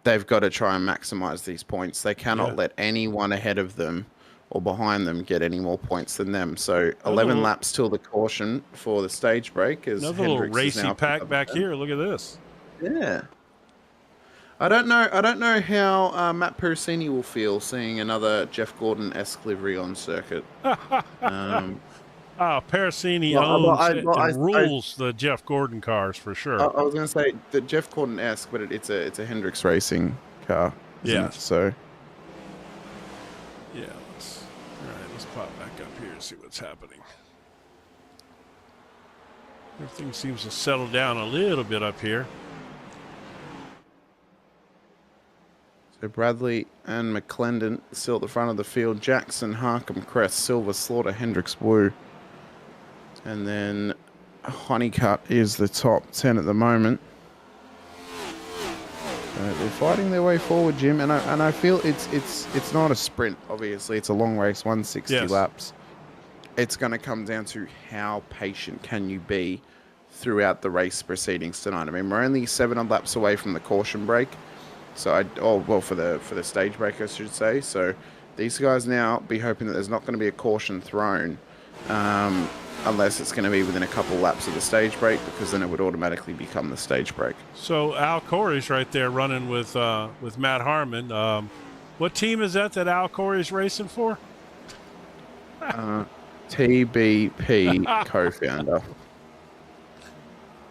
they've got to try and maximize these points. They cannot let anyone ahead of them or behind them get any more points than them. So 11 laps till the caution for the stage break. Another little racy pack back here. Look at this. Yeah. I don't know how Matt Pericini will feel seeing another Jeff Gordon-esque livery on circuit. Pericini owns rules the Jeff Gordon cars for sure. I was going to say the Jeff Gordon-esque, but it's a Hendricks Racing car. Yeah. So. Yeah. Let's pop back up here and see what's happening. Everything seems to settle down a little bit up here. So Bradley and McClendon still at the front of the field. Jackson, Harcum, Kress, Silver, Slaughter, Hendricks, Wu. And then Honeycutt is the top 10 at the moment. They're fighting their way forward, Jim, and I feel it's not a sprint. Obviously, it's a long race, 160 laps. It's going to come down to how patient can you be throughout the race proceedings tonight. I mean, we're only 7 laps away from the caution break. So for the stage break, I should say. So These guys now be hoping that there's not going to be a caution thrown, unless it's going to be within a couple laps of the stage break, because then it would automatically become the stage break. So Al Corey's right there running with Matt Harmon. What team is that Al Corey's racing for? TBP co-founder.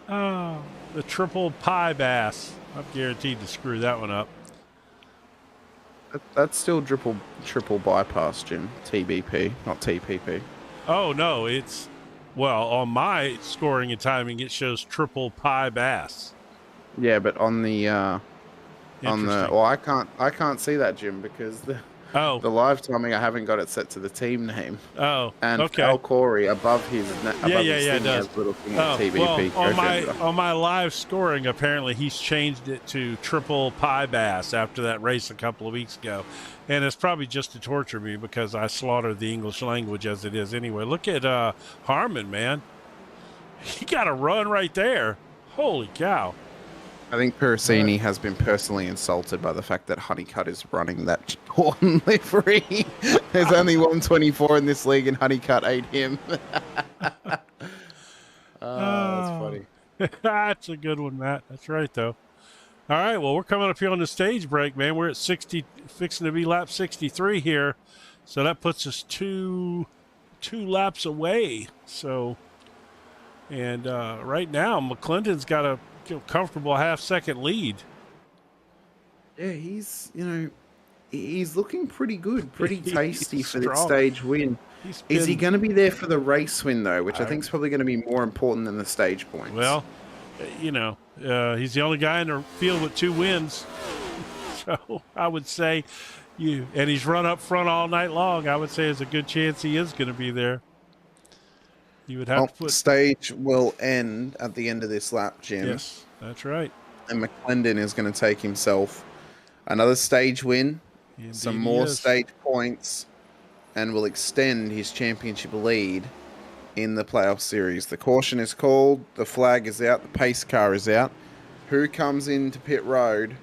Oh, the triple pie bass. I'm guaranteed to screw that one up. That's still triple bypass, Jim. TBP, not TPP. Oh no, it's on my scoring and timing it shows triple pie bass. Yeah, but on the I can't see that, Jim, because the live timing, I haven't got it set to the team name. Oh, and okay. Al Corey above his thing it does. has little thing TBP. Well, on my live scoring, apparently he's changed it to triple pie bass after that race a couple of weeks ago, and it's probably just to torture me because I slaughtered the English language as it is anyway. Look at Harmon, man. He got a run right there. Holy cow. I think Pericini has been personally insulted by the fact that Honeycutt is running that Horton livery. There's only 124 in this league, and Honeycutt ate him. That's funny. That's a good one, Matt. That's right, though. All right, well, we're coming up here on the stage break, man. We're at 60, fixing to be lap 63 here. So that puts us two laps away. So, and right now, McClendon's got a comfortable half-second lead. Yeah, he's looking pretty good, pretty tasty for the strong. stage win. Is he going to be there for the race win, though, which I think is probably going to be more important than the stage points? Well, he's the only guy in the field with 2 wins. So I would say and he's run up front all night long. I would say there's a good chance he is going to be there. You would have to put... Stage will end at the end of this lap, Jim. Yes, that's right. And McClendon is going to take himself another stage win, Indeed some more stage points, and will extend his championship lead in the playoff series. The caution is called, the flag is out, the pace car is out. Who comes into pit road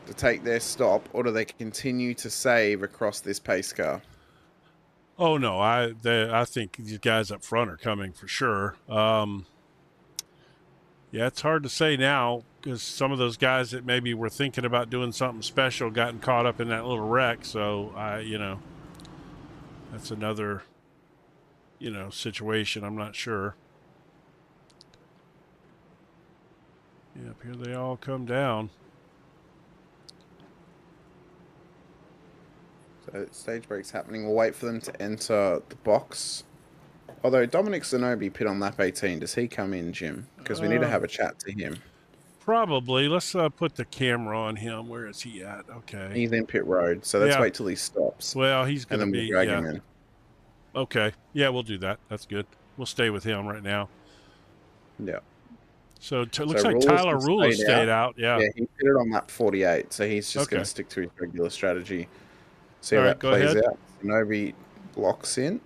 to take their stop, or do they continue to save across this pace car? Oh no, I think these guys up front are coming for sure. Yeah, it's hard to say now because some of those guys that maybe were thinking about doing something special gotten caught up in that little wreck. So that's another situation. I'm not sure. Yep, here they all come down. So stage break's happening. We'll wait for them to enter the box. Although Dominic Zanobi pit on lap 18. Does he come in, Jim? Because we need to have a chat to him. Probably. Let's put the camera on him. Where is he at? Okay. He's in pit road, so let's wait till he stops. Well, he's going to be... And then we'll drag him in. Okay. Yeah, we'll do that. That's good. We'll stay with him right now. Yeah. So it looks like Tyler Rule stayed out. Yeah. Yeah, he pitted on lap 48, so he's just going to stick to his regular strategy. See how that plays out. Zanobi blocks in.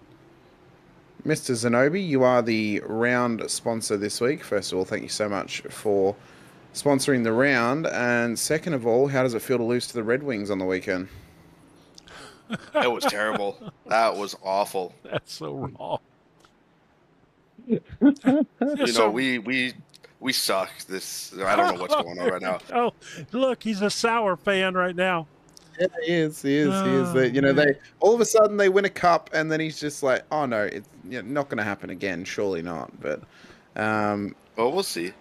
Mr. Zanobi, you are the round sponsor this week. First of all, thank you so much for sponsoring the round. And second of all, how does it feel to lose to the Red Wings on the weekend? It was terrible. That was awful. That's so wrong. We suck. I don't know what's going on right now. Oh, look, he's a sour fan right now. Yeah, he is. They all of a sudden they win a cup, and then he's just like, "Oh no, it's not going to happen again. Surely not." But, well, we'll see.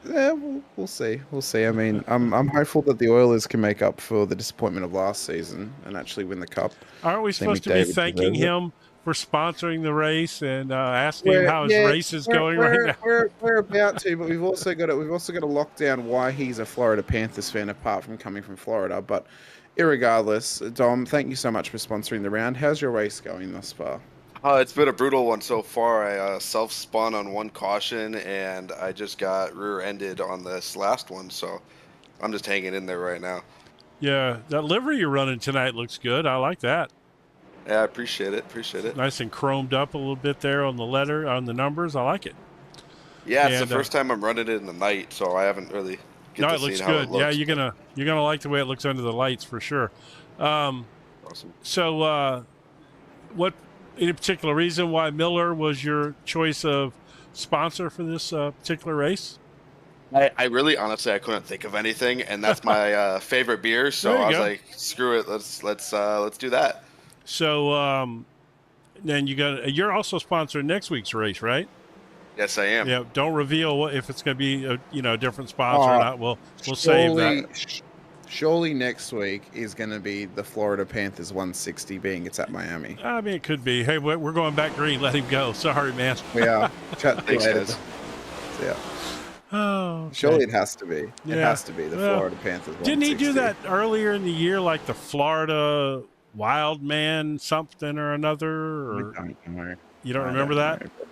Yeah, we'll see. We'll see. I mean, I'm hopeful that the Oilers can make up for the disappointment of last season and actually win the cup. Aren't we supposed to be thanking him for sponsoring the race and asking him how his race is going right now? We're about to, but we've also got to lock down why he's a Florida Panthers fan apart from coming from Florida. But irregardless, Dom, thank you so much for sponsoring the round. How's your race going thus far? It's been a brutal one so far. I self-spun on one caution, and I just got rear-ended on this last one, so I'm just hanging in there right now. Yeah, that livery you're running tonight looks good. I like that. Yeah, I appreciate it. Nice and chromed up a little bit there on the numbers. I like it. Yeah, it's the first time I'm running it in the night, so I haven't really it looks good. Yeah, you're gonna like the way it looks under the lights for sure. Well, Awesome. So, what any particular reason why Miller was your choice of sponsor for this particular race? I really, honestly, I couldn't think of anything, and that's my favorite beer. So There you I was go. like, screw it, let's do that. So, then you're also sponsoring next week's race, right? Yes, I am. Yeah. Don't reveal if it's going to be a different sponsor or not. We'll save that. Surely next week is going to be the Florida Panthers 160, being it's at Miami. I mean, it could be. Hey, we're going back green. Let him go. Sorry, man. We are. Chat Thanks, later. guys. Yeah. Oh, okay. Surely it has to be. It Yeah. has to be the Florida Panthers 160. Didn't he do that earlier in the year, like the Florida Wild Man something or another? Or I don't know. you don't I remember don't that? know, but-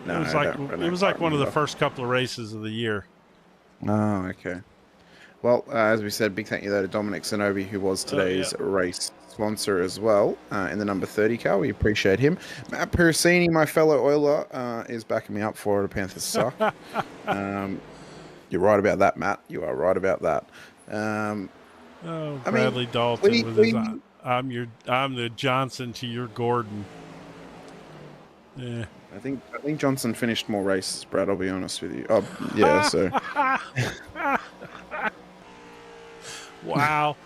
No, it was I like don't really- it was like can't one of the remember. first couple of races of the year. Oh, okay. Well, as we said, big thank you though to Dominic Zanobi, who was today's race sponsor as well, in the number 30 car. We appreciate him. Matt Pericini, my fellow Oiler, is backing me up. Florida Panthers suck. You're right about that, Matt. You are right about that. Bradley Dalton with his I'm the Johnson to your Gordon. Yeah. I think Johnson finished more races, Brad. I'll be honest with you. Oh, yeah. So wow.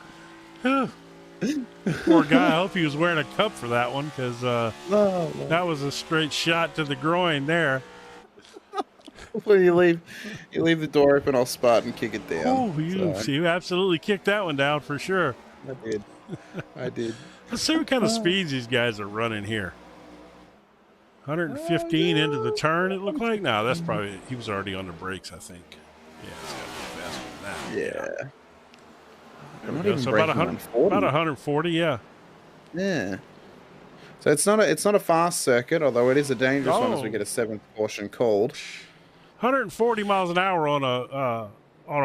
Poor guy. I hope he was wearing a cup for that one, because that was a straight shot to the groin there. when you leave the door open, I'll spot and kick it down. Oh, you absolutely kicked that one down for sure. I did. Let's see what kind of speeds these guys are running here. 115 into the turn, it looked like. No, that's probably, he was already on the brakes, I think. Yeah, it's got to be faster than that. Yeah. There we go. So about 140, yeah. Yeah. So it's not a fast circuit, although it is a dangerous one as we get a 7th caution called. 140 miles an hour on a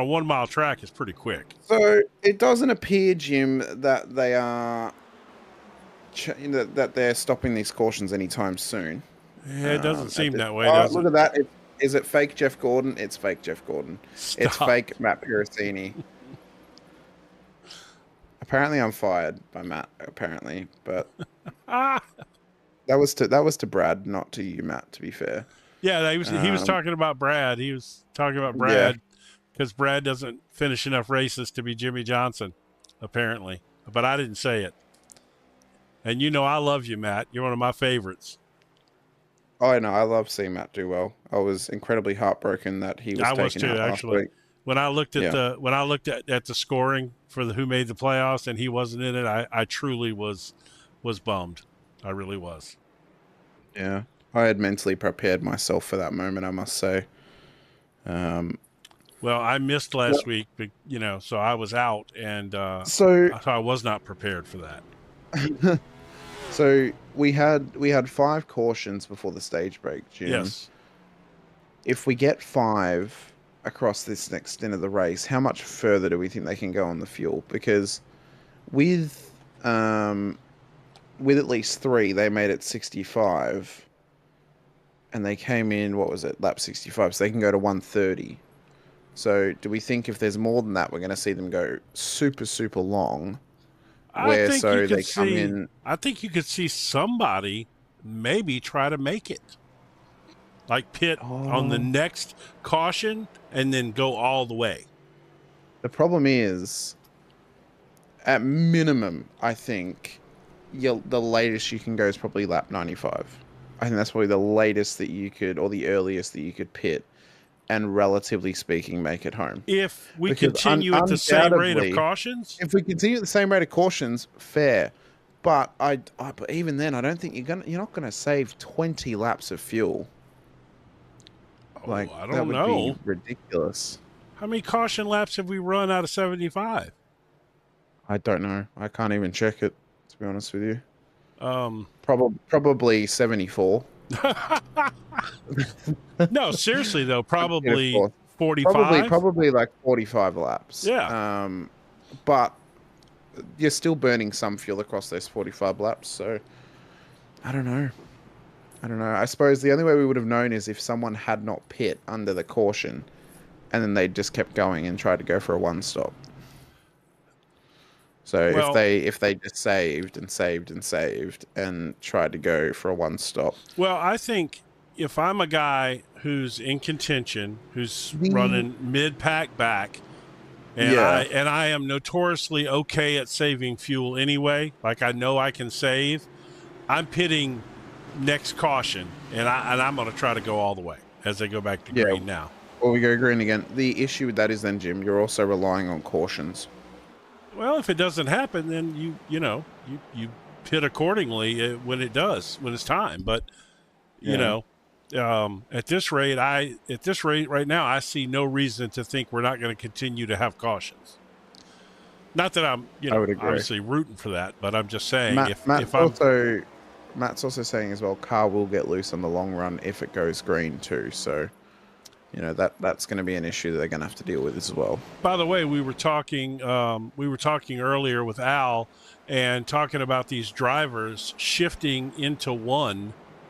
1 mile track is pretty quick. So it doesn't appear, Jim, that they are that they're stopping these cautions anytime soon. Yeah, it doesn't seem that way, does look it? at that. Is it fake Jeff Gordon? It's fake Jeff Gordon. Stop. It's fake Matt Pericini. Apparently I'm fired by Matt, apparently. But that was to Brad, not to you, Matt, to be fair. Yeah, he was talking about Brad. He was talking about Brad because Brad doesn't finish enough races to be Jimmy Johnson, apparently. But I didn't say it. And you know I love you, Matt. You're one of my favorites. Oh, I know. I love seeing Matt do well. I was incredibly heartbroken that he was taken out last week. When I looked at the scoring for who made the playoffs and he wasn't in it, I truly was bummed. I really was. Yeah. I had mentally prepared myself for that moment, I must say. Well, I missed last week, but, so I was out, and so I was not prepared for that. So we had 5 cautions before the stage break, Jim. Yes. If we get 5 across this next stint of the race, how much further do we think they can go on the fuel? Because with at least 3, they made it 65, and they came in, what was it, lap 65, so they can go to 130. So do we think if there's more than that, we're going to see them go super, super long? I think you could see somebody maybe try to make it. Like pit on the next caution and then go all the way. The problem is, at minimum, I think the latest you can go is probably lap 95. I think that's probably the latest that you could, or the earliest that you could pit, and relatively speaking, make it home. If we continue at the same rate of cautions? If we continue at the same rate of cautions, fair. But but even then, I don't think you're not gonna save 20 laps of fuel. I don't know. Be ridiculous. How many caution laps have we run out of 75? I don't know. I can't even check it, to be honest with you. Probably 74. No, seriously though, probably 45. Probably like 45 laps. Yeah. But you're still burning some fuel across those 45 laps, so I don't know. I suppose the only way we would have known is if someone had not pit under the caution, and then they just kept going and tried to go for a 1-stop. So Well, if they just saved and saved and saved and tried to go for a one stop. Well, I think if I'm a guy who's in contention, who's The- running mid-pack back, and Yeah. I am notoriously okay at saving fuel anyway, like I know I can save, I'm pitting next caution, and I'm going to try to go all the way as they go back to green now. Or we go green again. The issue with that is then, Jim, you're also relying on cautions. Well, if it doesn't happen, then you pit accordingly when it does, when it's time. But you know, at this rate right now, I see no reason to think we're not going to continue to have cautions. Not that I'm, I would agree. obviously rooting for that, but I'm just saying Matt's also saying as well, car will get loose on the long run if it goes green too. So, that's going to be an issue that they're going to have to deal with as well. By the way, we were talking earlier with Al and talking about these drivers shifting into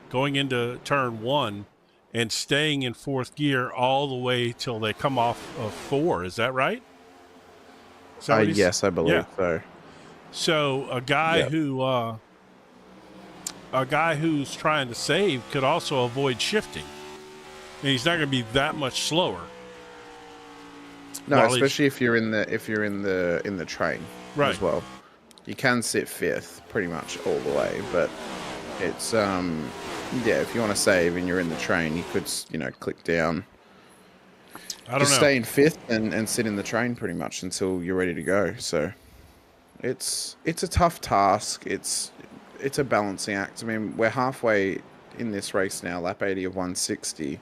going into turn 1 and staying in 4th gear all the way till they come off of 4. Is that right? Yes, I believe so. So a guy who's trying to save could also avoid shifting. And he's not going to be that much slower. No, especially if you're in the train as well. You can sit 5th pretty much all the way, but it's if you want to save and you're in the train, you could click down. Stay in 5th and sit in the train pretty much until you're ready to go. So it's a tough task. It's a balancing act. I mean, we're halfway in this race now, lap 80 of 160.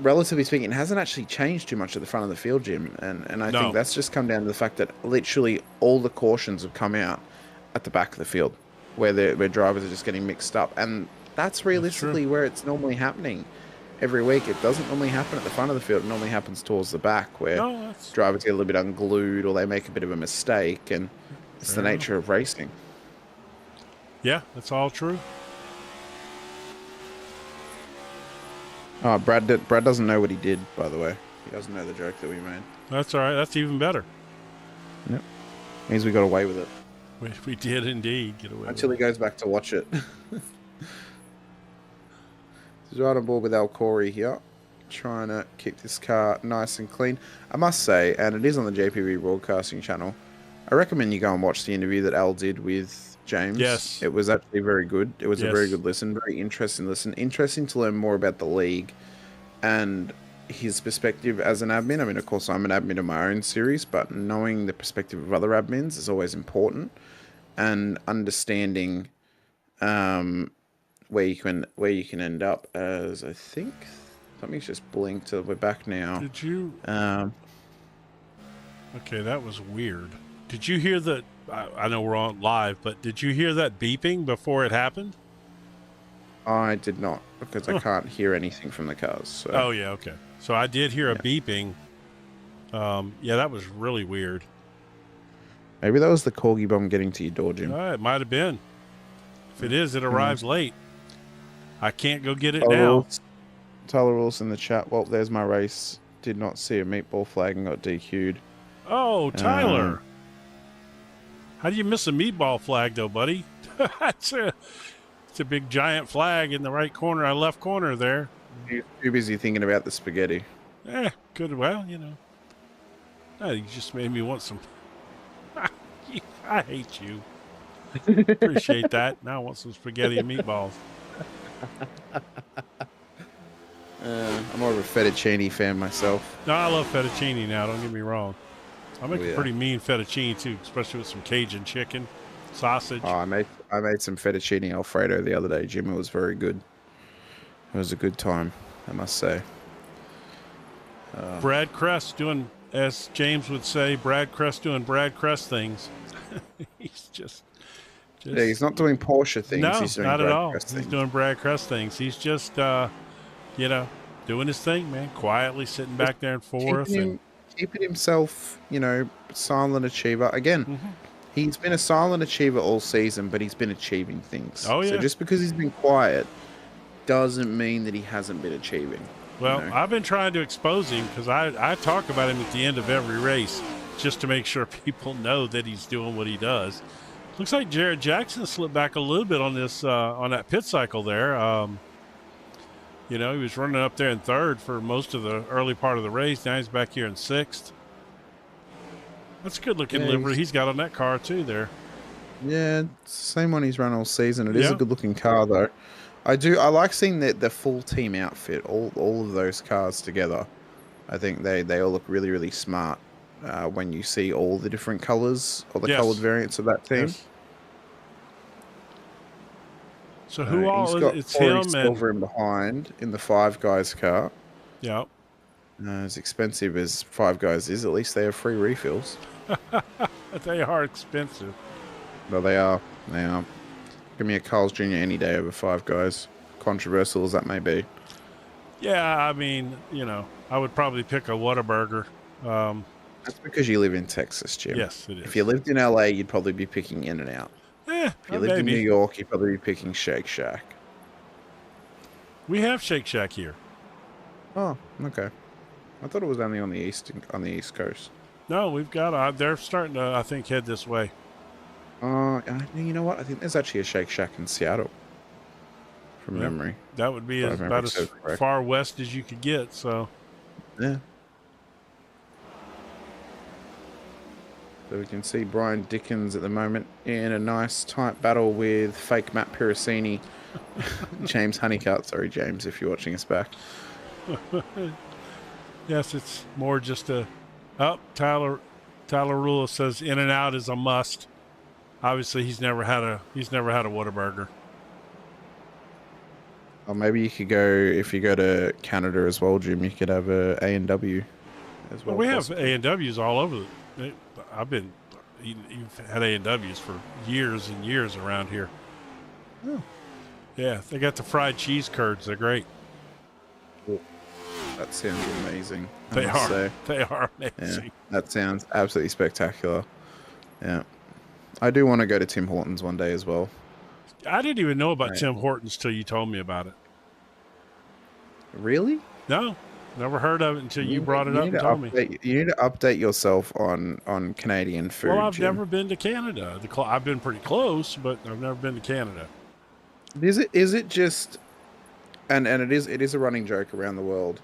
Relatively speaking, it hasn't actually changed too much at the front of the field, Jim. And I think that's just come down to the fact that literally all the cautions have come out at the back of the field where drivers are just getting mixed up. And that's realistically where it's normally happening every week. It doesn't normally happen at the front of the field. It normally happens towards the back where drivers get a little bit unglued or they make a bit of a mistake. And it's the nature of racing. Yeah, that's all true. Oh, Brad doesn't know what he did, by the way. He doesn't know the joke that we made. That's all right. That's even better. Yep. Means we got away with it. We did indeed get away until he goes back to watch it. He's right on board with Al Corey here, trying to keep this car nice and clean. I must say, and it is on the JPB Broadcasting channel, I recommend you go and watch the interview that Al did with James. Yes. It was actually very good. It was a very good listen, very interesting listen. Interesting to learn more about the league and his perspective as an admin. I mean, of course, I'm an admin of my own series, but knowing the perspective of other admins is always important, and understanding where you can end up. As I think something's just blinked. We're back now. Did you? Okay, that was weird. Did you hear that? I know we're on live, but did you hear that beeping before it happened? I did not, because I can't hear anything from the cars. So. Oh, yeah, okay. So I did hear a beeping. Yeah, that was really weird. Maybe that was the Corgi bomb getting to your door, Jim. It might have been. If it is, it arrives late. I can't go get it now. Tyler Rules in the chat. Well, there's my race. Did not see a meatball flag and got DQ'd. Oh, Tyler. How do you miss a meatball flag, though, buddy? It's a big giant flag in the right corner, left corner there. You're too busy thinking about the spaghetti. Good. Well, you just made me want some. I hate you. Appreciate that. Now I want some spaghetti and meatballs. I'm more of a fettuccine fan myself. No, I love fettuccine now. Don't get me wrong. I make a pretty mean fettuccine too, especially with some Cajun chicken, sausage. Oh, I made some fettuccine Alfredo the other day, Jim. It was very good. It was a good time, I must say. Brad Crest doing, as James would say, Brad Crest doing Brad Crest things. He's just yeah, he's not doing Porsche things. No, he's doing not Brad at all. Crest He's things. doing Brad Crest things. He's just, doing his thing, man. Quietly sitting back there in fourth. Keeping himself, silent achiever. Again, he's been a silent achiever all season, but he's been achieving things. Oh, yeah. So just because he's been quiet doesn't mean that he hasn't been achieving. Well, I've been trying to expose him because I talk about him at the end of every race. just to make sure people know that he's doing what he does. Looks like Jared Jackson slipped back a little bit on this on that pit cycle there. He was running up there in third for most of the early part of the race. Now he's back here in sixth. That's a good-looking livery he's got on that car too there. Yeah, same one he's run all season. It is a good-looking car, though. I like seeing the full team outfit, all of those cars together. I think they all look really, really smart when you see all the different colors or the colored variants of that team. Yes. So who all? He's got it's Corey him Silver in behind in the Five Guys car. Yeah. As expensive as Five Guys is, at least they have free refills. They are expensive. Well, they are. They are. Give me a Carl's Jr. any day over Five Guys. Controversial as that may be. Yeah, I mean, I would probably pick a Whataburger. That's because you live in Texas, Jim. Yes, it is. If you lived in LA, you'd probably be picking In-N-Out. If you lived in New York, you'd probably be picking Shake Shack. We have Shake Shack here. Oh, okay. I thought it was only on the East Coast. No, we've got. They're starting to, I think, head this way. You know what? I think there's actually a Shake Shack in Seattle. From memory. That would be about as far west as you could get. So. Yeah. So we can see Brian Dickens at the moment in a nice tight battle with fake Matt Piracini. James Honeycutt. Sorry, James, if you're watching us back. Yes, it's more just a... Oh, Tyler Rula says In-N-Out is a must. Obviously, he's never had a Whataburger. Or maybe you could go, if you go to Canada as well, Jim, you could have a A&W as well. We have A&Ws all over. You've had A&Ws for years and years around here. Oh. Yeah, they got the fried cheese curds. They're great. Cool. That sounds amazing. They are amazing. Yeah, that sounds absolutely spectacular. Yeah. I do want to go to Tim Hortons one day as well. I didn't even know about Tim Hortons till you told me about it. Really? No, never heard of it until you brought it up and told me. You need to update yourself on Canadian food. Well, I've Jim. never been to Canada. I've been pretty close, but I've never been to Canada. Is it just, and it is a running joke around the world,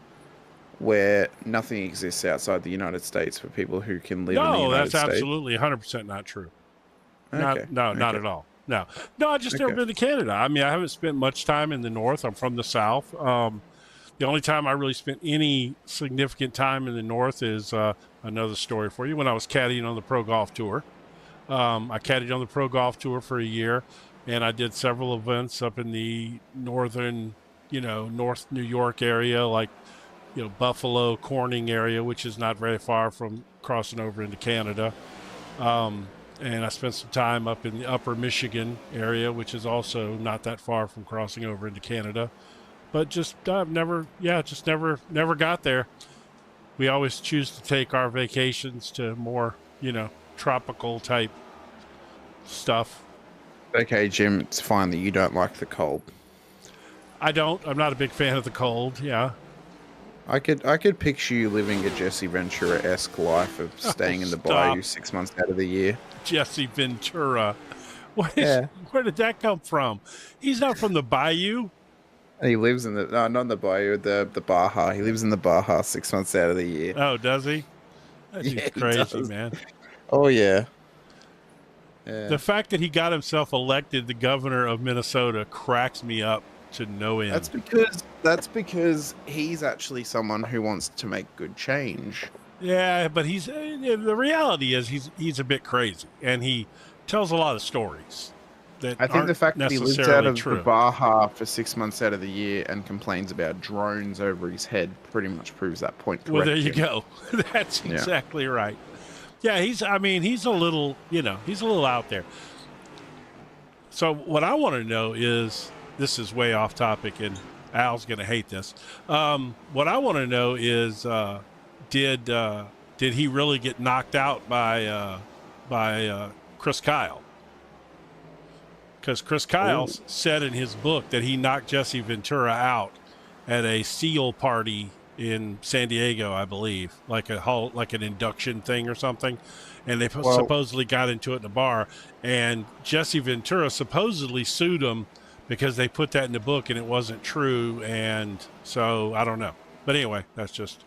where nothing exists outside the United States for people who can live in the United States? No, that's absolutely 100% not true. Okay. Not at all. No, I just never been to Canada. I mean, I haven't spent much time in the north. I'm from the south. The only time I really spent any significant time in the north is another story for you. When I was caddying on the Pro Golf Tour. I caddied on the Pro Golf Tour for a year, and I did several events up in the northern, North New York area, like, Buffalo, Corning area, which is not very far from crossing over into Canada. And I spent some time up in the upper Michigan area, which is also not that far from crossing over into Canada. But just never got there. We always choose to take our vacations to more, tropical type stuff. Okay, Jim, it's fine that you don't like the cold. I don't. I'm not a big fan of the cold. Yeah. I could picture you living a Jesse Ventura-esque life of staying in the bayou 6 months out of the year. Jesse Ventura. Where did that come from? He's not from the bayou. He lives in not in the bayou, the Baja. He lives in the Baja 6 months out of the year. Oh, does he? That's crazy, man. Oh, yeah. The fact that he got himself elected the governor of Minnesota cracks me up to no end. That's because he's actually someone who wants to make good change. Yeah, but the reality is he's a bit crazy, and he tells a lot of stories that I think the fact that he lives out of true. the Baja for 6 months out of the year and complains about drones over his head pretty much proves that point correct. Well, there you go. That's exactly right. Yeah, he's a little, he's a little out there. So what I want to know is, this is way off topic, and Al's going to hate this. What I want to know is, did he really get knocked out by Chris Kyle? Because Chris Kyle said in his book that he knocked Jesse Ventura out at a SEAL party in San Diego, I believe, like an induction thing or something, and they Well- supposedly got into it in a bar, and Jesse Ventura supposedly sued them because they put that in the book and it wasn't true, and so I don't know. But anyway, that's just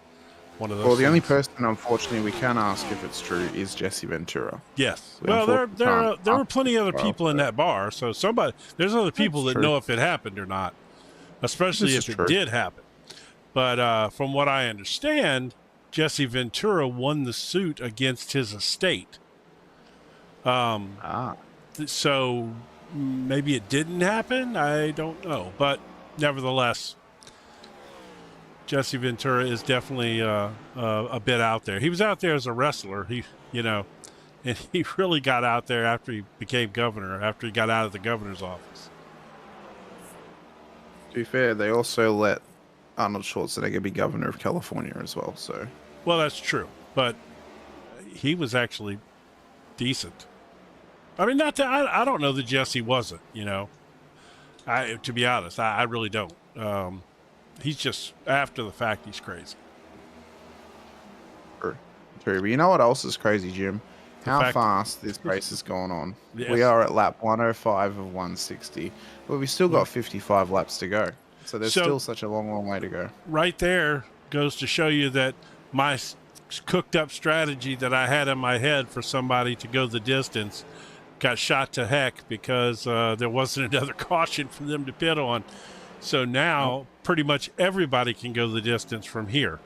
one of those. Well, the only things. person, unfortunately, we can ask if it's true is Jesse Ventura. Yes. We Well, there unfortunately were can't plenty of other ask people in that bar, so there's other people that true. know if it happened or not, especially This if is it true. did happen. But from what I understand, Jesse Ventura won the suit against his estate. So maybe it didn't happen. I don't know, but nevertheless, Jesse Ventura is definitely a bit out there. He was out there as a wrestler. And he really got out there after he became governor, after he got out of the governor's office. To be fair, they also let Arnold Schwarzenegger be governor of California as well. So, Well, that's true, but he was actually decent. I mean, not that I don't know that Jesse wasn't. To be honest, I really don't. He's just after the fact. He's crazy. true. But you know what else is crazy, Jim? How fact- fast this race is going on. Yes. We are at lap 105 of 160, but we still got 55 laps to go. So there's still such a long, long way to go. Right there goes to show you that my cooked up strategy that I had in my head for somebody to go the distance got shot to heck because there wasn't another caution for them to pit on. So now pretty much everybody can go the distance from here.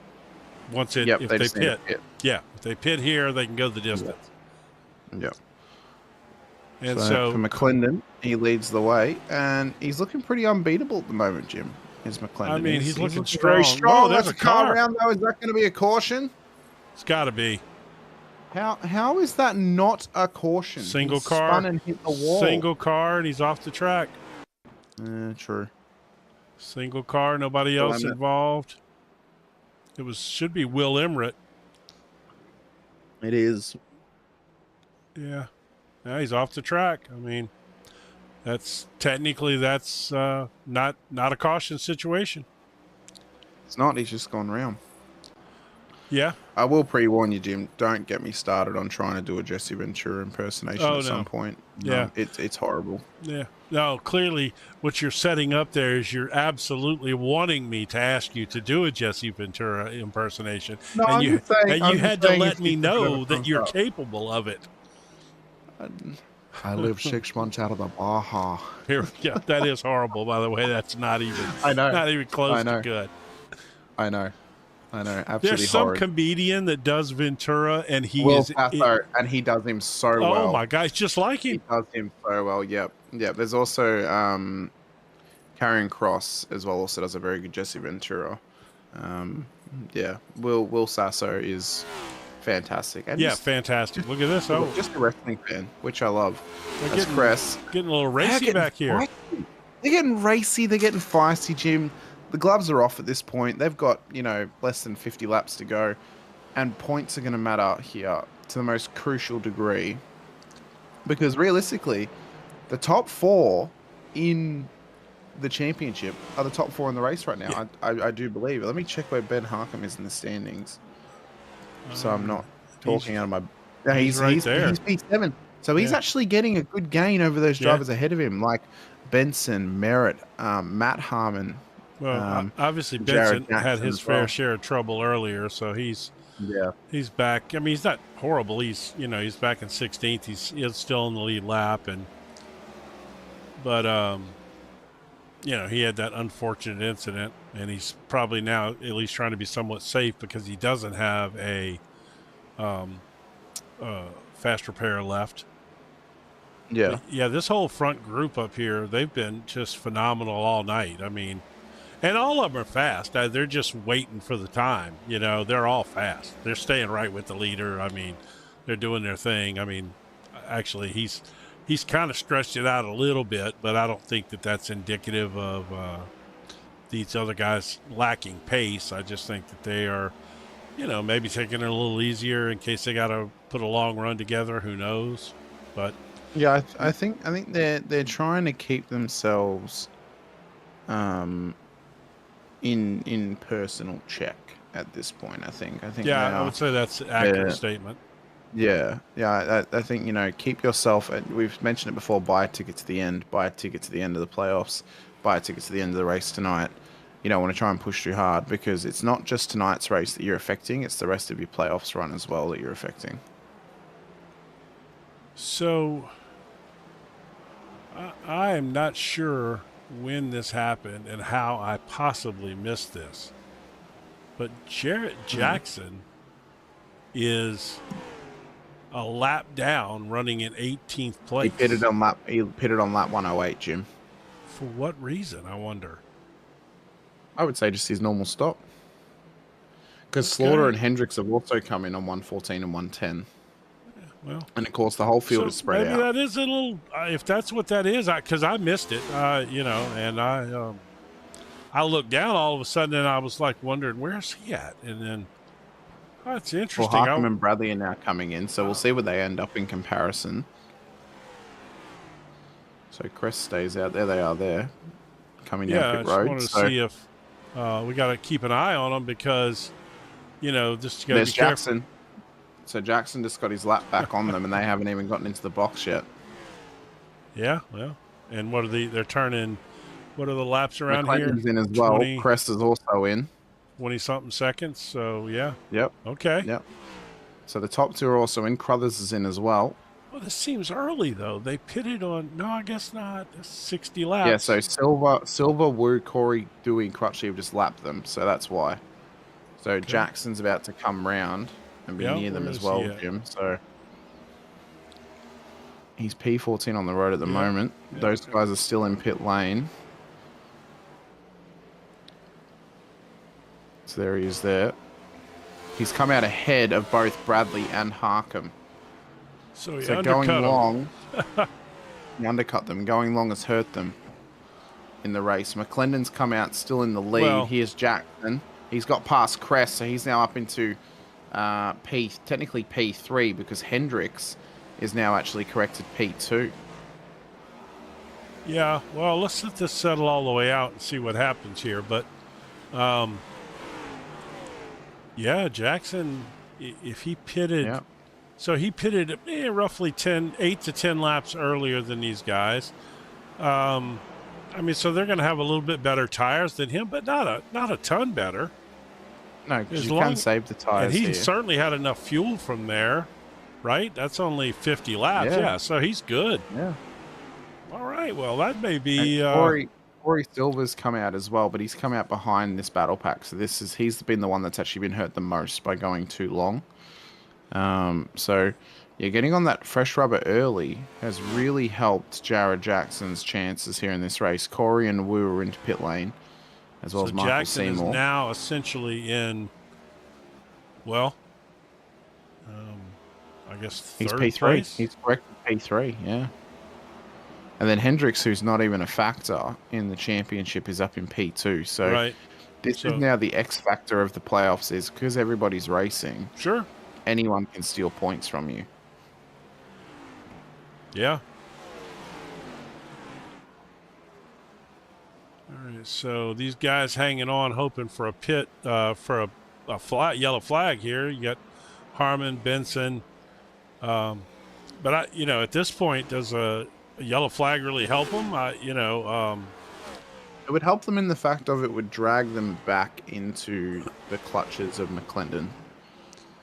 If they just need to pit. pit. Yeah, if they pit here, they can go the distance. Yep. And So for McClendon, he leads the way, and he's looking pretty unbeatable at the moment, Jim. Is McClendon? I mean, he's looking very strong. strong. Whoa, there's That's a car. around though. Is that going to be a caution? It's got to be. How is that not a caution? Single He car. spun and hit the wall. Single car, and he's off the track. True. Single car, nobody Will else Emmett. involved. Should be Will Emmerich. It is. Yeah. Now he's off the track. I mean, that's not a caution situation. It's not. He's just gone round. Yeah. I will pre-warn you, Jim. Don't get me started on trying to do a Jesse Ventura impersonation at some point. Yeah. It's horrible. Yeah. No, clearly what you're setting up there is you're absolutely wanting me to ask you to do a Jesse Ventura impersonation. No, and I'm you, just saying- and I'm you just had to saying let if me you know prefer that thumbs you're up. capable of it. I live 6 months out of the Baja. Here, yeah, that is horrible, by the way. That's not even I know. not even close I know. to good. I know. Absolutely There's some horrid. comedian that does Ventura, and he Will is. Sasso, and he does him so well. Oh my gosh, just like He him. does him so well. Yep. There's also Karrion Cross as well. Also does a very good Jesse Ventura. Will Sasso is fantastic. And Yeah, just, fantastic. Look at this. Oh, just a wrestling fan, which I love. they're That's Cress. getting a little They're racy getting back here. feisty. They're getting racy. They're getting feisty, Jim. The gloves are off at this point. They've got, less than 50 laps to go. And points are going to matter here to the most crucial degree. Because realistically, the top 4 in the championship are the top 4 in the race right now. Yeah. I do believe it. Let me check where Ben Harkham is in the standings. So I'm not talking out of my... Yeah, he's right there. He's P7. So he's Yeah. actually getting a good gain over those Yeah. drivers ahead of him, like Benson, Merritt, Matt Harmon. Well, obviously Jared Benson had Jackson his as fair well. share of trouble earlier, so he's back. I mean, he's not horrible. He's back in 16th. He's still in the lead lap, but he had that unfortunate incident, and he's probably now at least trying to be somewhat safe because he doesn't have a fast repair left. Yeah. But yeah, this whole front group up here, they've been just phenomenal all night. I mean, and all of them are fast. They're just waiting for the time. They're all fast. They're staying right with the leader. I mean, they're doing their thing. I mean, actually, he's kind of stretched it out a little bit, but I don't think that that's indicative of these other guys lacking pace. I just think that they are, maybe taking it a little easier in case they got to put a long run together. Who knows? But Yeah, I think they're trying to keep themselves in personal check at this point. I think Yeah, they I are. would say that's an accurate statement. Yeah. I think, keep yourself. We've mentioned it before. Buy a ticket to the end. Buy a ticket to the end of the playoffs. Buy a ticket to the end of the race tonight. You don't want to try and push too hard because it's not just tonight's race that you're affecting. It's the rest of your playoffs run as well that you're affecting. So I am not sure when this happened and how I possibly missed this. But Jarrett Jackson is a lap down, running in 18th place. He pitted on lap 108, Jim. For what reason, I wonder? I would say just his normal stop. Because Slaughter and Hendricks have also come in on 114 and 110. Well, and of course the whole field is spread maybe out. That is a little. If that's what that is, because I missed it, and I looked down all of a sudden and I was like wondering where's he at, and then it's interesting. Well, Harkham and Bradley are now coming in, so we'll see where they end up in comparison. So Crest stays out. There they are. There, coming down pit road. I just wanted to see if we got to keep an eye on them because just got to be Jackson. careful. So Jackson just got his lap back on them, and they haven't even gotten into the box yet. Yeah, well, and what are they're turning? What are the laps around McClendon's here? in as well. Crest is also in. 20-something seconds. So yeah. Yep. Okay. Yep. So the top two are also in. Crothers is in as well. Well, this seems early though. They pitted on. No, I guess not. 60 laps. Yeah. So Silver, Wu, Corey, Dewey, and Crutchley have just lapped them. So that's why. So okay. Jackson's about to come round and be near them as well, Jim. So he's P14 on the road at the moment. Those guys are still in pit lane. So there he is there. He's come out ahead of both Bradley and Harkham. So going long, he undercut them. Going long has hurt them in the race. McClendon's come out still in the lead. Well, here's Jackson. He's got past Crest, so he's now up into technically P3 because Hendricks is now actually corrected P2. Yeah, well, let's let this settle all the way out and see what happens here. But, Jackson, if he pitted, so he pitted roughly 8 to 10 laps earlier than these guys. So they're going to have a little bit better tires than him, but not a ton better. No, because you can save the tires. And he certainly had enough fuel from there, right? That's only 50 laps. Yeah, so he's good. Yeah. All right. Well, that may be. Corey Silver's come out as well, but he's come out behind this battle pack. So he's been the one that's actually been hurt the most by going too long. Getting on that fresh rubber early has really helped Jared Jackson's chances here in this race. Corey and Wu are into pit lane, as well as Michael Jackson Seymour. Is now essentially in, I guess third he's P3. Place? He's corrected P3, yeah. And then Hendricks, who's not even a factor in the championship, is up in P2. So this is now the X factor of the playoffs is because everybody's racing. Sure. Anyone can steal points from you. Yeah. All right, so these guys hanging on, hoping for a pit, for a yellow flag here. You got Harmon, Benson. But at this point, does a yellow flag really help them? It would help them in the fact of it would drag them back into the clutches of McClendon.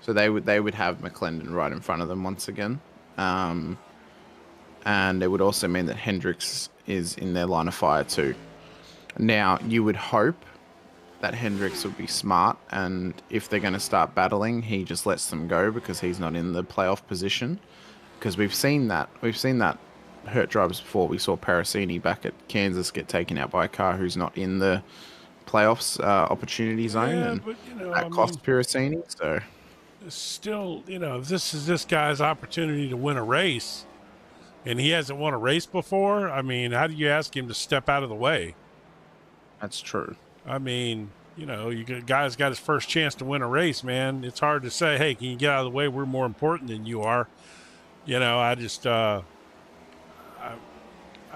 So they would have McClendon right in front of them once again. And it would also mean that Hendricks is in their line of fire too. Now, you would hope that Hendricks would be smart, and if they're going to start battling, he just lets them go because he's not in the playoff position. Because we've seen that hurt drivers before. We saw Parasini back at Kansas get taken out by a car who's not in the playoffs opportunity zone, and that cost Parasini. So still, this is this guy's opportunity to win a race, and he hasn't won a race before. How do you ask him to step out of the way? That's true. Guy's got his first chance to win a race, man. It's hard to say, hey, can you get out of the way? We're more important than you are. I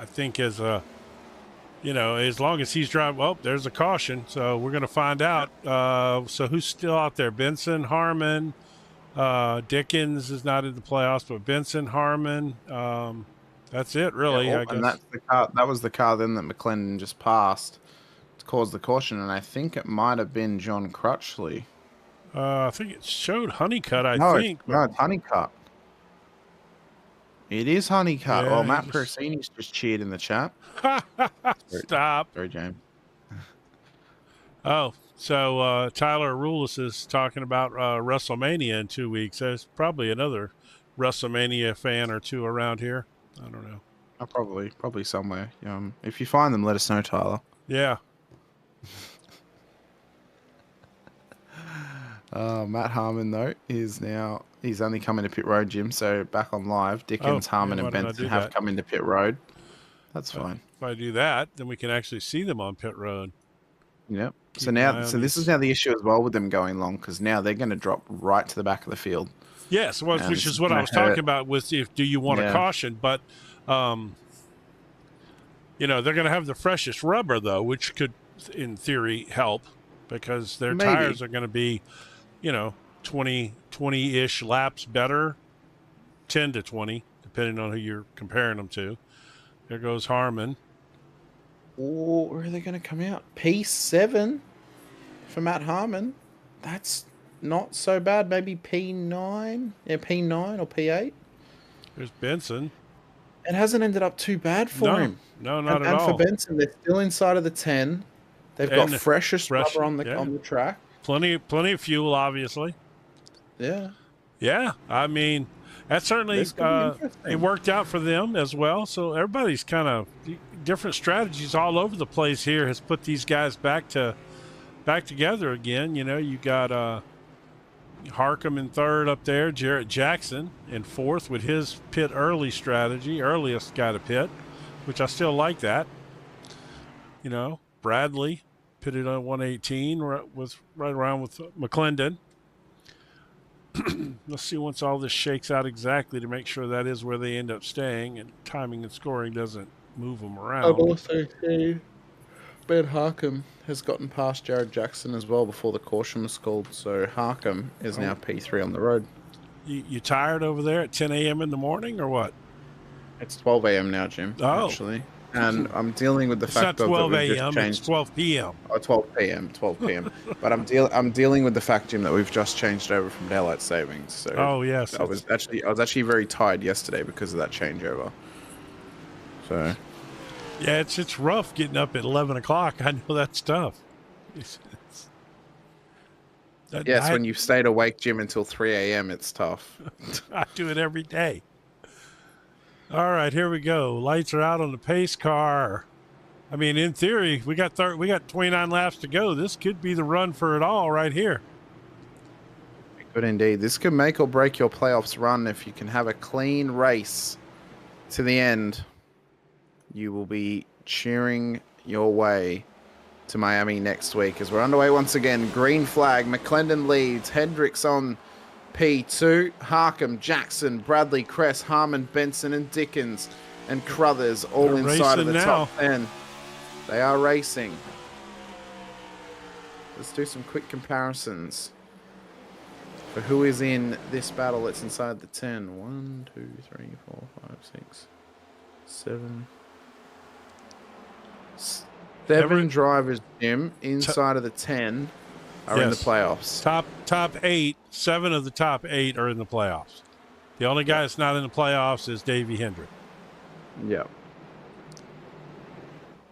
think as a you know, as long as he's driving, well, there's a caution. So we're going to find out. So who's still out there? Benson, Harmon, Dickens is not in the playoffs, but Benson, Harmon. That's it, really, Yeah, I guess. and that's the car. That was the car then that McClendon just passed to cause the caution, and I think it might have been John Crutchley. I think it showed Honeycutt, I No, think. no, it's Honeycutt. It is Honeycutt. Yeah, Well, he Matt just- Persini's just cheered in the chat. Stop. Sorry, James. Oh, so Tyler Rulis is talking about WrestleMania in 2 weeks. There's probably another WrestleMania fan or two around here. I don't know. Oh, probably somewhere. If you find them, let us know, Tyler. Yeah. Matt Harmon though he's only coming to pit road, Jim. So back on live, Dickens, Harmon, yeah, and why don't I Benson do have that? come into pit road. That's fine. If I do that, then we can actually see them on pit road. Yep. So Keep an eye now, on this is these. now the issue as well with them going long, because now they're going to drop right to the back of the field. Yes, well, And which this is what I gonna was hurt. talking about with if do you want a Yeah. caution, but you know, they're going to have the freshest rubber though, which could in theory help because their Maybe. tires are going to be, you know, 20-ish laps better, 10 to 20 depending on who you're comparing them to. There goes Harmon. Oh, where are they going to come out? P7 for Matt Harmon. That's not so bad. Maybe P9. Yeah, P9 or P8. There's Benson. It hasn't ended up too bad for him. No, not and, at and all. for Benson, they're still inside of the 10. They've got And freshest fresh- rubber on the yeah. on the track. Plenty of fuel, obviously. Yeah. Yeah, I mean, that certainly This could be interesting. it worked out for them as well. So everybody's kind of different strategies all over the place here has put these guys back together again. You know, you got Harcum in third up there, Jarrett Jackson in fourth with his pit early strategy, earliest guy to pit, which I still like that. You know, Bradley pitted on 118, was right around with McClendon. Let's see once all this shakes out exactly to make sure that is where they end up staying and timing and scoring doesn't move them around. I've also seen Ben Harcum has gotten past Jared Jackson as well before the caution was called. So Harcum is now P3 on the road. You tired over there at 10 a.m. in the morning or what? It's 12 a.m. now, Jim. Oh. Actually. And I'm dealing with the It's fact not 12 that we've a.m. just It's changed. 12 p.m. Oh, 12 p.m. 12 p.m. But I'm dealing with the fact, Jim, that we've just changed over from daylight savings. So Oh yes. I was actually very tired yesterday because of that changeover. So Yeah, it's rough getting up at 11 o'clock. I know that's tough. yes, when you've stayed awake, Jim, until 3 a.m., it's tough. I do it every day. All right, here we go. Lights are out on the pace car. I mean, in theory, we got 29 laps to go. This could be the run for it all right here. Good indeed. This could make or break your playoffs run. If you can have a clean race to the end, you will be cheering your way to Miami next week. As we're underway once again, green flag, McClendon leads, Hendricks on P2, Harcum, Jackson, Bradley, Kress, Harmon, Benson, and Dickens, and Crothers all They're inside of the racing top 10. They are racing. Let's do some quick comparisons for who is in this battle that's inside the 10. 1, 2, 3, 4, 5, 6, 7. 7 drivers, Jim, inside of the 10 are in the Yes. playoffs. Top 8, 7 of the top 8 are in the playoffs. The only guy that's not in the playoffs is Davey Hendrick. Yep.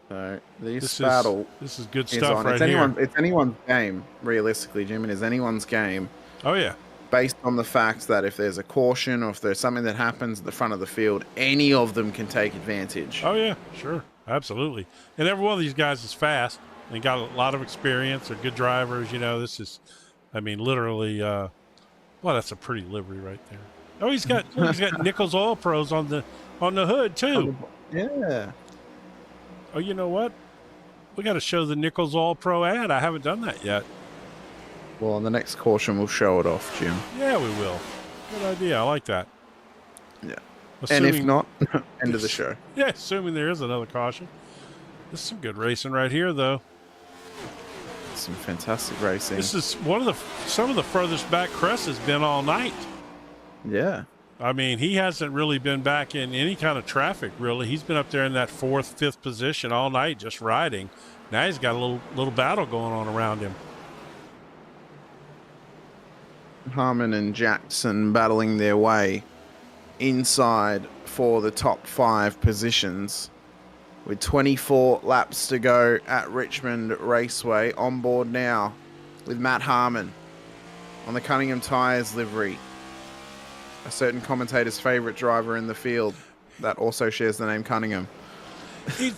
So this This battle is good is stuff on. right It's here. it's anyone's game, realistically, Jim. It is anyone's game Oh yeah. based on the fact that if there's a caution or if there's something that happens at the front of the field, any of them can take advantage. Oh yeah, sure, absolutely. And every one of these guys is fast and got a lot of experience. They're good drivers. You know, this is, I mean, literally. Well, that's a pretty livery right there. Oh, he's got Nichols Oil Pros on the hood too. Yeah. Oh, you know what? We got to show the Nichols Oil Pro ad. I haven't done that yet. Well, on the next caution, we'll show it off, Jim. Yeah, we will. Good idea. I like that. Yeah. And if Assuming- not, end of the show. Yeah, assuming there is another caution. This is some good racing right here, though. Some fantastic racing. This is some of the furthest back Cress has been all night. Yeah. I mean, he hasn't really been back in any kind of traffic, really. He's been up there in that 4th, 5th position all night just riding. Now he's got a little battle going on around him. Harmon and Jackson battling their way inside for the top 5 positions. With 24 laps to go at Richmond Raceway. On board now with Matt Harmon on the Cunningham Tyres livery. A certain commentator's favourite driver in the field that also shares the name Cunningham. He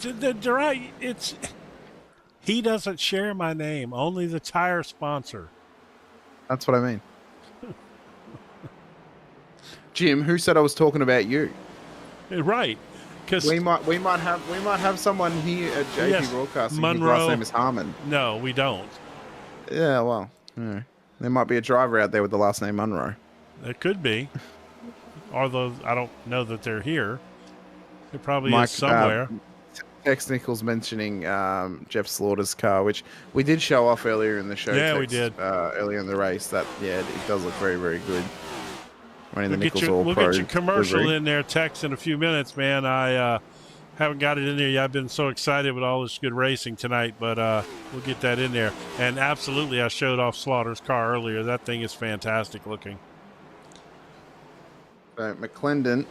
doesn't share my name, only the tire sponsor. That's what I mean. Jim, who said I was talking about you? Right. We might have someone here at JPBroadcasting whose last name is Harmon. No, we don't. Yeah, well, there might be a driver out there with the last name Munro. It could be, although I don't know that they're here. It probably is somewhere. Tex Nichols mentioning Jeff Slaughter's car, which we did show off earlier in the show. Yeah, we did. Earlier in the race. That it does look very, very good. We'll get your commercial livery in there, Tex, in a few minutes, man. I haven't got it in there yet. I've been so excited with all this good racing tonight, but we'll get that in there. And absolutely, I showed off Slaughter's car earlier. That thing is fantastic looking. So McClendon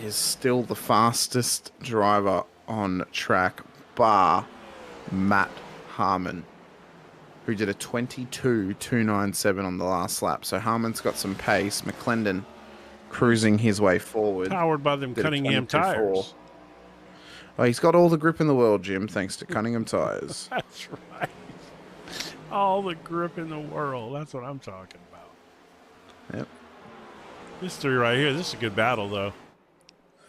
is still the fastest driver on track, bar Matt Harmon, who did a 22.297 on the last lap. So Harmon's got some pace. McClendon cruising his way forward. Powered by them Cunningham tires. Oh, he's got all the grip in the world, Jim, thanks to Cunningham tires. That's right. All the grip in the world. That's what I'm talking about. Yep. This 3 right here, this is a good battle, though.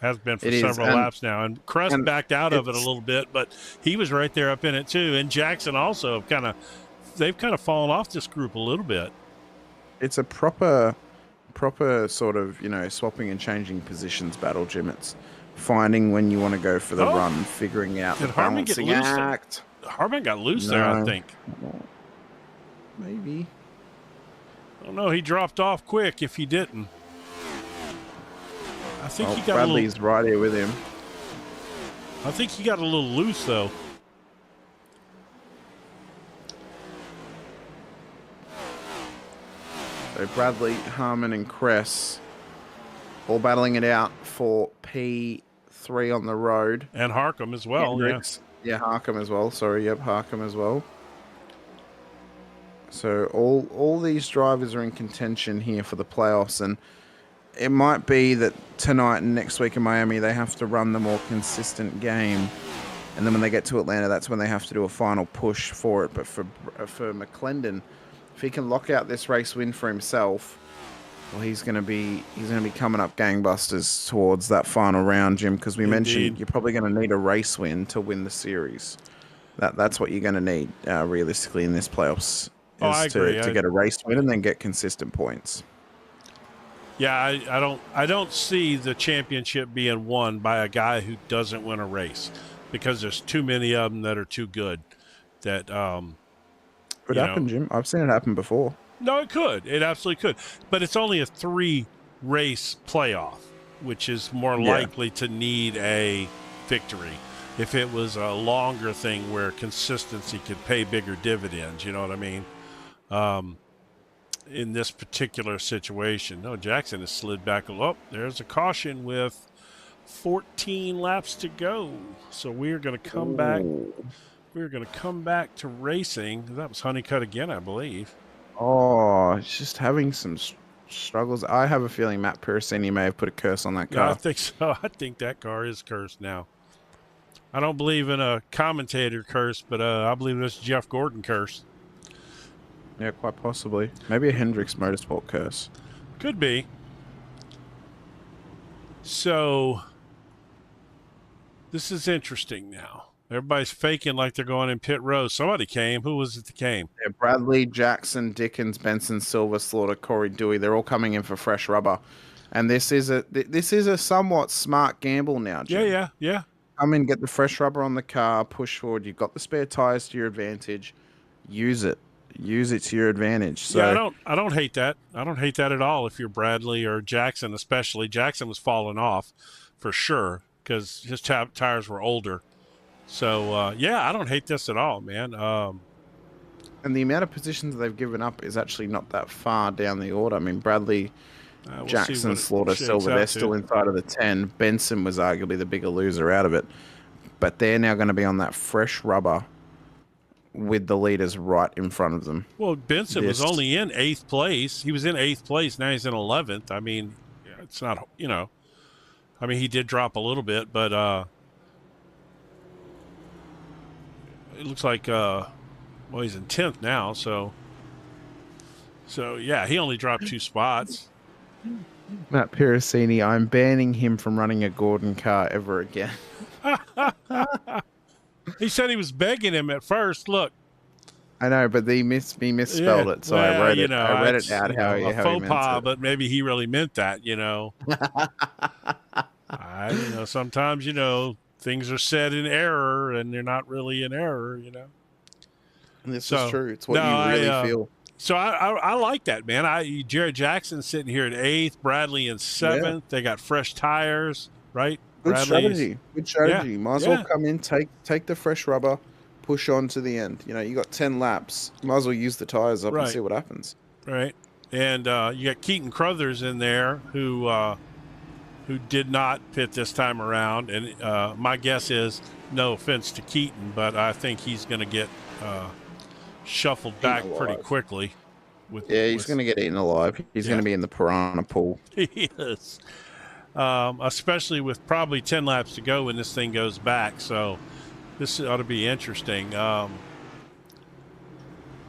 Has been for several laps now. And Crest backed out of it a little bit, but he was right there up in it, too. And Jackson also they've kind of fallen off this group a little bit. It's a proper sort of, swapping and changing positions battle, Jim. It's finding when you want to go for the run, figuring out the balancing act. Harmon got loose there, I think. Maybe. Oh, no, he dropped off quick if he didn't. I think he got Bradley's right here with him. I think he got a little loose, though. So Bradley, Harmon, and Cress all battling it out for P3 on the road. And Harcum as well. Yeah, Harcum as well. Sorry, yep, Harcum as well. So all these drivers are in contention here for the playoffs, and it might be that tonight and next week in Miami they have to run the more consistent game, and then when they get to Atlanta, that's when they have to do a final push for it. But for McClendon, if he can lock out this race win for himself, well, he's going to be coming up gangbusters towards that final round, Jim. Because we mentioned you're probably going to need a race win to win the series. That's what you're going to need realistically in this playoffs. I agree. To get a race win and then get consistent points. Yeah, I don't see the championship being won by a guy who doesn't win a race, because there's too many of them that are too good. That could happen, Jim. I've seen it happen before. No, it could. It absolutely could. But it's only a 3-race playoff, which is more likely to need a victory. If it was a longer thing where consistency could pay bigger dividends, you know what I mean? In this particular situation. No, Jackson has slid back. Oh, there's a caution with 14 laps to go. So we're going to come back. We're going to come back to racing. That was Honeycutt again, I believe. Oh, he's just having some struggles. I have a feeling Matt Persini may have put a curse on that car. Yeah, I think so. I think that car is cursed now. I don't believe in a commentator curse, but I believe it's Jeff Gordon curse. Yeah, quite possibly. Maybe a Hendricks Motorsport curse. Could be. So, this is interesting now. Everybody's faking like they're going in pit row. Somebody came. Who was it that came? Yeah, Bradley, Jackson, Dickens, Benson, Silver, Slaughter, Corey Dewey. They're all coming in for fresh rubber. And this is a somewhat smart gamble now, Jim. Yeah. come in, get the fresh rubber on the car, push forward. You've got the spare tires to your advantage. Use it. Use it to your advantage. So yeah, I don't hate that. I don't hate that at all. If you're Bradley or Jackson, especially Jackson was falling off for sure because his tires were older. So yeah, I don't hate this at all, man. And the amount of positions they've given up is actually not that far down the order. I mean, Bradley, We'll Jackson, Slaughter, Silver, they're still inside of the 10. Benson was arguably the bigger loser out of it. But they're now going to be on that fresh rubber with the leaders right in front of them. Well, Benson was only in 8th place. He was in 8th place. Now he's in 11th. I mean, it's not, I mean, he did drop a little bit, but it looks like, well, he's in 10th now. So yeah, he only dropped 2 spots. Matt Piracini, I'm banning him from running a Gordon car ever again. He said he was begging him at first. Look, I know, but he misspelled it, so I read it. I read it out how he faux pas, it. but maybe he really meant that. Sometimes things are said in error, and they're not really in error. And this is true. It's what you really feel. So I like that, man. Jared Jackson sitting here at 8th, Bradley in 7th. Yeah. They got fresh tires, right? Good strategy. Yeah. Might as well come in, take the fresh rubber, push on to the end. You got 10 laps. Might as well use the tires up and see what happens. Right. And you got Keaton Crothers in there who did not pit this time around. And my guess is, no offense to Keaton, but I think he's going to get shuffled back pretty quickly. He's going to get eaten alive. He's going to be in the piranha pool. He is. Especially with probably 10 laps to go when this thing goes back. So this ought to be interesting. I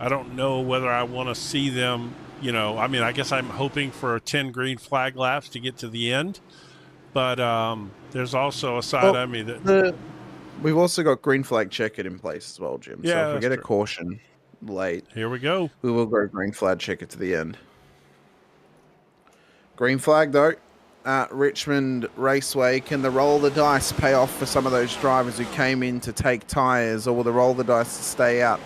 don't know whether I want to see them, I mean, I guess I'm hoping for 10 green flag laps to get to the end. But there's also a side of me that... We've also got green flag checker in place as well, Jim. So if we get a caution late... Here we go. We will go green flag checker to the end. Green flag, though. At Richmond Raceway, can the roll the dice pay off for some of those drivers who came in to take tyres, or will the roll the dice to stay out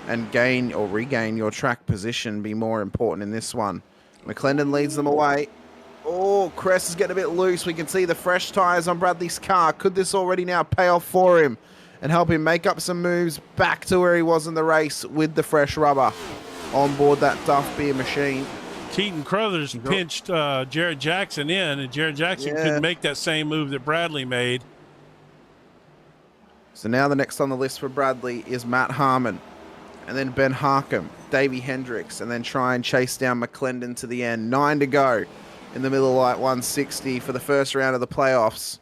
and gain or regain your track position be more important in this one? McClendon leads them away. Oh, Cress is getting a bit loose. We can see the fresh tyres on Bradley's car. Could this already now pay off for him and help him make up some moves back to where he was in the race with the fresh rubber on board that Duff Beer machine? Keaton Crothers pinched Jared Jackson in, and Jared Jackson couldn't make that same move that Bradley made. So now the next on the list for Bradley is Matt Harmon, and then Ben Harkham, Davey Hendricks, and then try and chase down McClendon to the end. 9 to go in the Miller Lite 160 for the first round of the playoffs.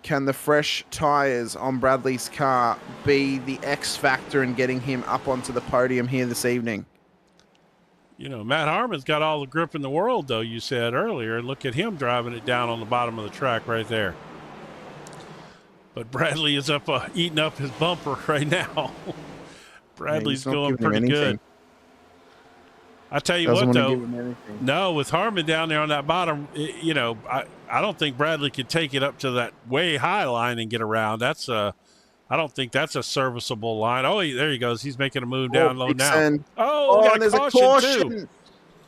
Can the fresh tyres on Bradley's car be the X factor in getting him up onto the podium here this evening? Matt Harmon's got all the grip in the world, though, you said earlier. Look at him driving it down on the bottom of the track right there. But Bradley is up eating up his bumper right now. Bradley's going pretty good. I tell you what, though, no, with Harmon down there on that bottom, I don't think Bradley could take it up to that way high line and get around. I don't think that's a serviceable line. Oh, there he goes. He's making a move down low now. And there's a caution too.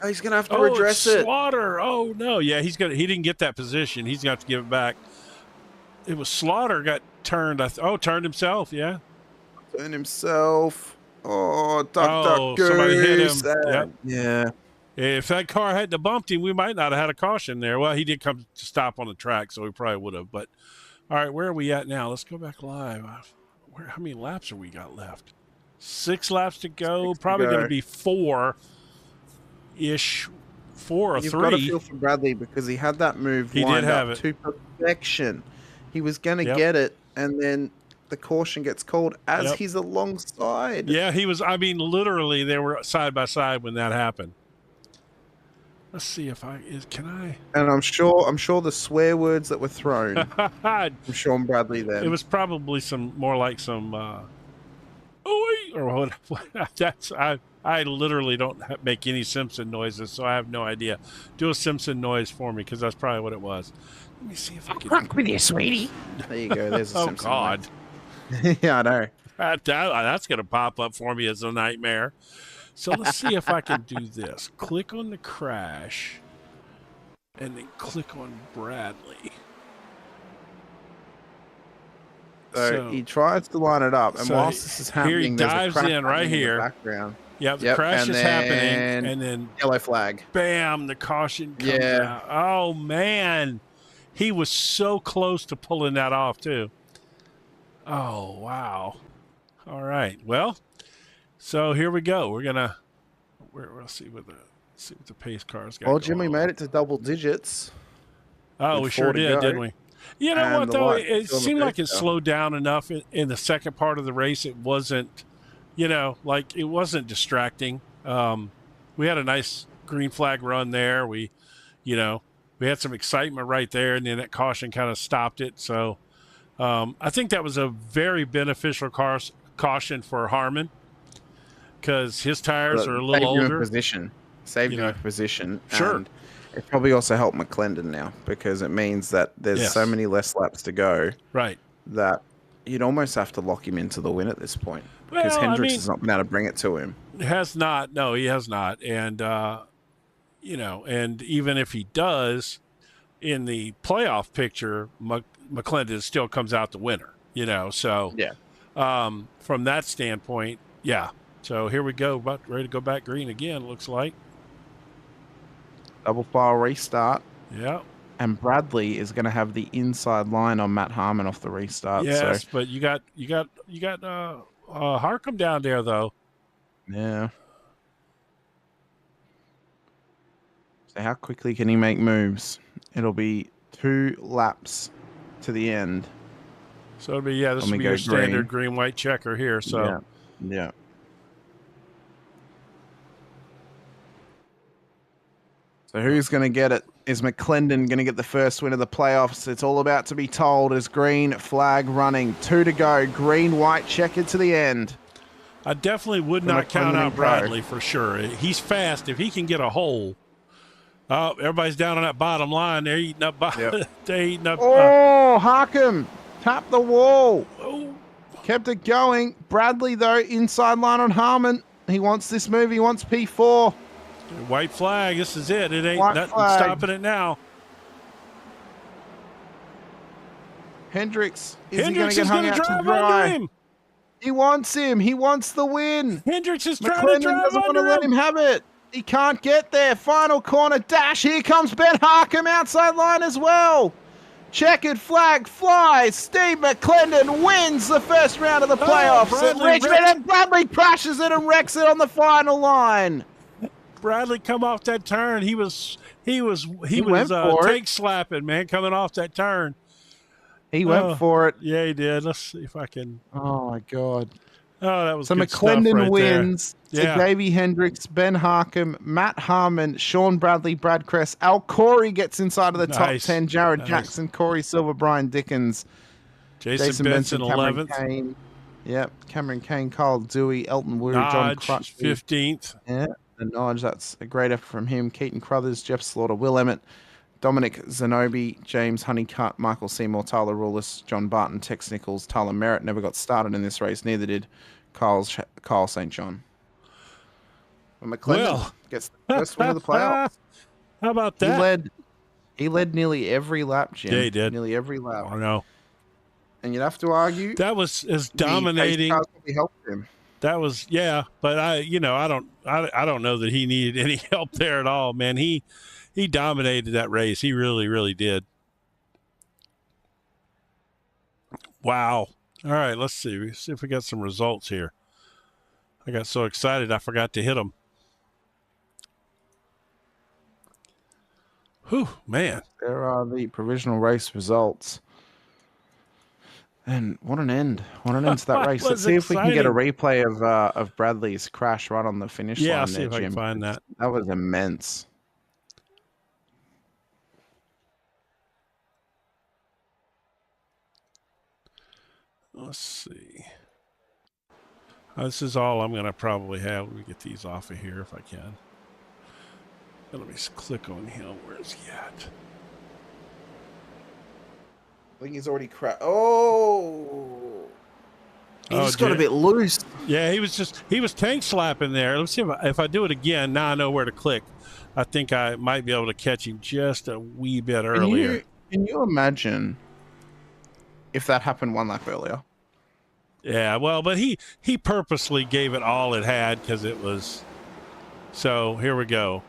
Oh, he's gonna have to redress it. Slaughter. Oh no, yeah, he didn't get that position. He's gonna have to give it back. It was Slaughter got turned. Turned himself. Yeah. Turned himself. Oh, duck, somebody hit him. Yep. Yeah. If that car hadn't bumped him, we might not have had a caution there. Well, he did come to stop on the track, so we probably would have. But all right, where are we at now? Let's go back live. How many laps have we got left? 6 laps to go. Probably going to be 4-ish, 4 or 3. You've got to feel for Bradley because he had that move lined up to perfection. He was going to get it, and then the caution gets called as he's alongside. Yeah, he was. I mean, literally, they were side by side when that happened. Let's see if can I. And I'm sure the swear words that were thrown from Sean Bradley then. It was probably more like some, oi, or what? I I literally don't make any Simpson noises, so I have no idea. Do a Simpson noise for me, because that's probably what it was. Let me see if I can. Fuck with you, sweetie. There you go. There's a Oh, Simpson God. noise. Yeah, I know. That's going to pop up for me as a nightmare. So let's see if I can do this. Click on the crash, and then click on Bradley. So he tries to line it up, and whilst this is happening, here he dives in right here. Background. Yep, the crash is happening, and then yellow flag. Bam! The caution comes out. Oh man, he was so close to pulling that off too. Oh wow! All right, well, so here we go. We're gonna we'll see what the pace cars got. Well, Jimmy made it to double digits. Oh, we sure did, didn't we? You know what, though? It seemed like it slowed down enough in the second part of the race. It wasn't, like it wasn't distracting. We had a nice green flag run there. We had some excitement right there, and then that caution kind of stopped it. So I think that was a very beneficial caution for Harmon, because his tires are a little older. Saved him a position. Sure. And it probably also helped McClendon now, because it means that there's so many less laps to go. Right. That you'd almost have to lock him into the win at this point, because Hendricks has not been able to bring it to him. Has not. No, he has not. And, and even if he does, in the playoff picture, McClendon still comes out the winner, So from that standpoint, yeah. So here we go, ready to go back green again, looks like. Double file restart. Yeah. And Bradley is going to have the inside line on Matt Harmon off the restart. Yes, but you got Harcum down there though. Yeah. So how quickly can he make moves? It'll be 2 laps to the end. So it'll be this will be your standard green-white checker here. So yeah. So who's going to get it? Is McClendon going to get the first win of the playoffs? It's all about to be told as green flag running. 2 to go. Green, white, checkered to the end. I definitely would not count out Bradley for sure. He's fast. If he can get a hole. Oh, everybody's down on that bottom line. They're eating up. Yep. They're eating up. Harcum tapped the wall. Oh. Kept it going. Bradley, though, inside line on Harmon. He wants this move. He wants P4. White flag. This is it. It ain't nothing stopping it now. Hendricks. Is he going to get hung out to drive dry? under him. He wants him. He wants the win. Hendricks is trying to drive doesn't want to under let him have it. He can't get there. Final corner dash. Here comes Ben Harcum outside line as well. Checkered flag flies. Steve McClendon wins the first round of the playoffs at Richmond, and Bradley crashes it and wrecks it on the final line. Bradley come off that turn. He was tank slapping, man, coming off that turn. He went for it. Yeah, he did. Let's see if I can. Oh my God. Oh, that was so good McClendon stuff right wins. there. Yeah. Davey Hendricks, Ben Harcum, Matt Harmon, Sean Bradley, Brad Kress, Al Corey gets inside of the top 10. Jared Jackson, Corey Silver, Brian Dickens, Jason Benson 11th. Kane. Yep, Cameron Kane, Carl Dewey, Elton Wu, Nodge, John Crutch 15th. Yeah, the Nodge, that's a great effort from him. Keaton Crothers, Jeff Slaughter, Will Emmett, Dominic Zanobi, James Honeycutt, Michael Seymour, Tyler Rullis, John Barton, Tex Nichols, Tyler Merritt never got started in this race. Neither did Kyle St. John. Well, McClendon gets the first win of the playoffs. How about that? He led nearly every lap, Jim. Yeah, he did. Nearly every lap. I know. And you'd have to argue that was as dominating. The pace cars helped him. That was but I don't know that he needed any help there at all, man. He dominated that race. He really, really did. Wow. All right, let's see. Let's see if we got some results here. I got so excited I forgot to hit them. Whew, man. There are the provisional race results. And what an end. What an end to that race. Let's see if we can get a replay of Bradley's crash right on the finish line. Yeah, I'll see there, if I can Jim. find that. That was immense. Let's see. This is all I'm going to probably have. Let me get these off of here if I can. Let me just click on him. Where's he at? I think he's already cracked. Oh! He just got a bit loose. Yeah, he was tank slapping there. Let's see if I do it again. Now I know where to click. I think I might be able to catch him just a wee bit earlier. Can you imagine if that happened one lap earlier? Yeah, well, but he purposely gave it all it had because it was. So here we go.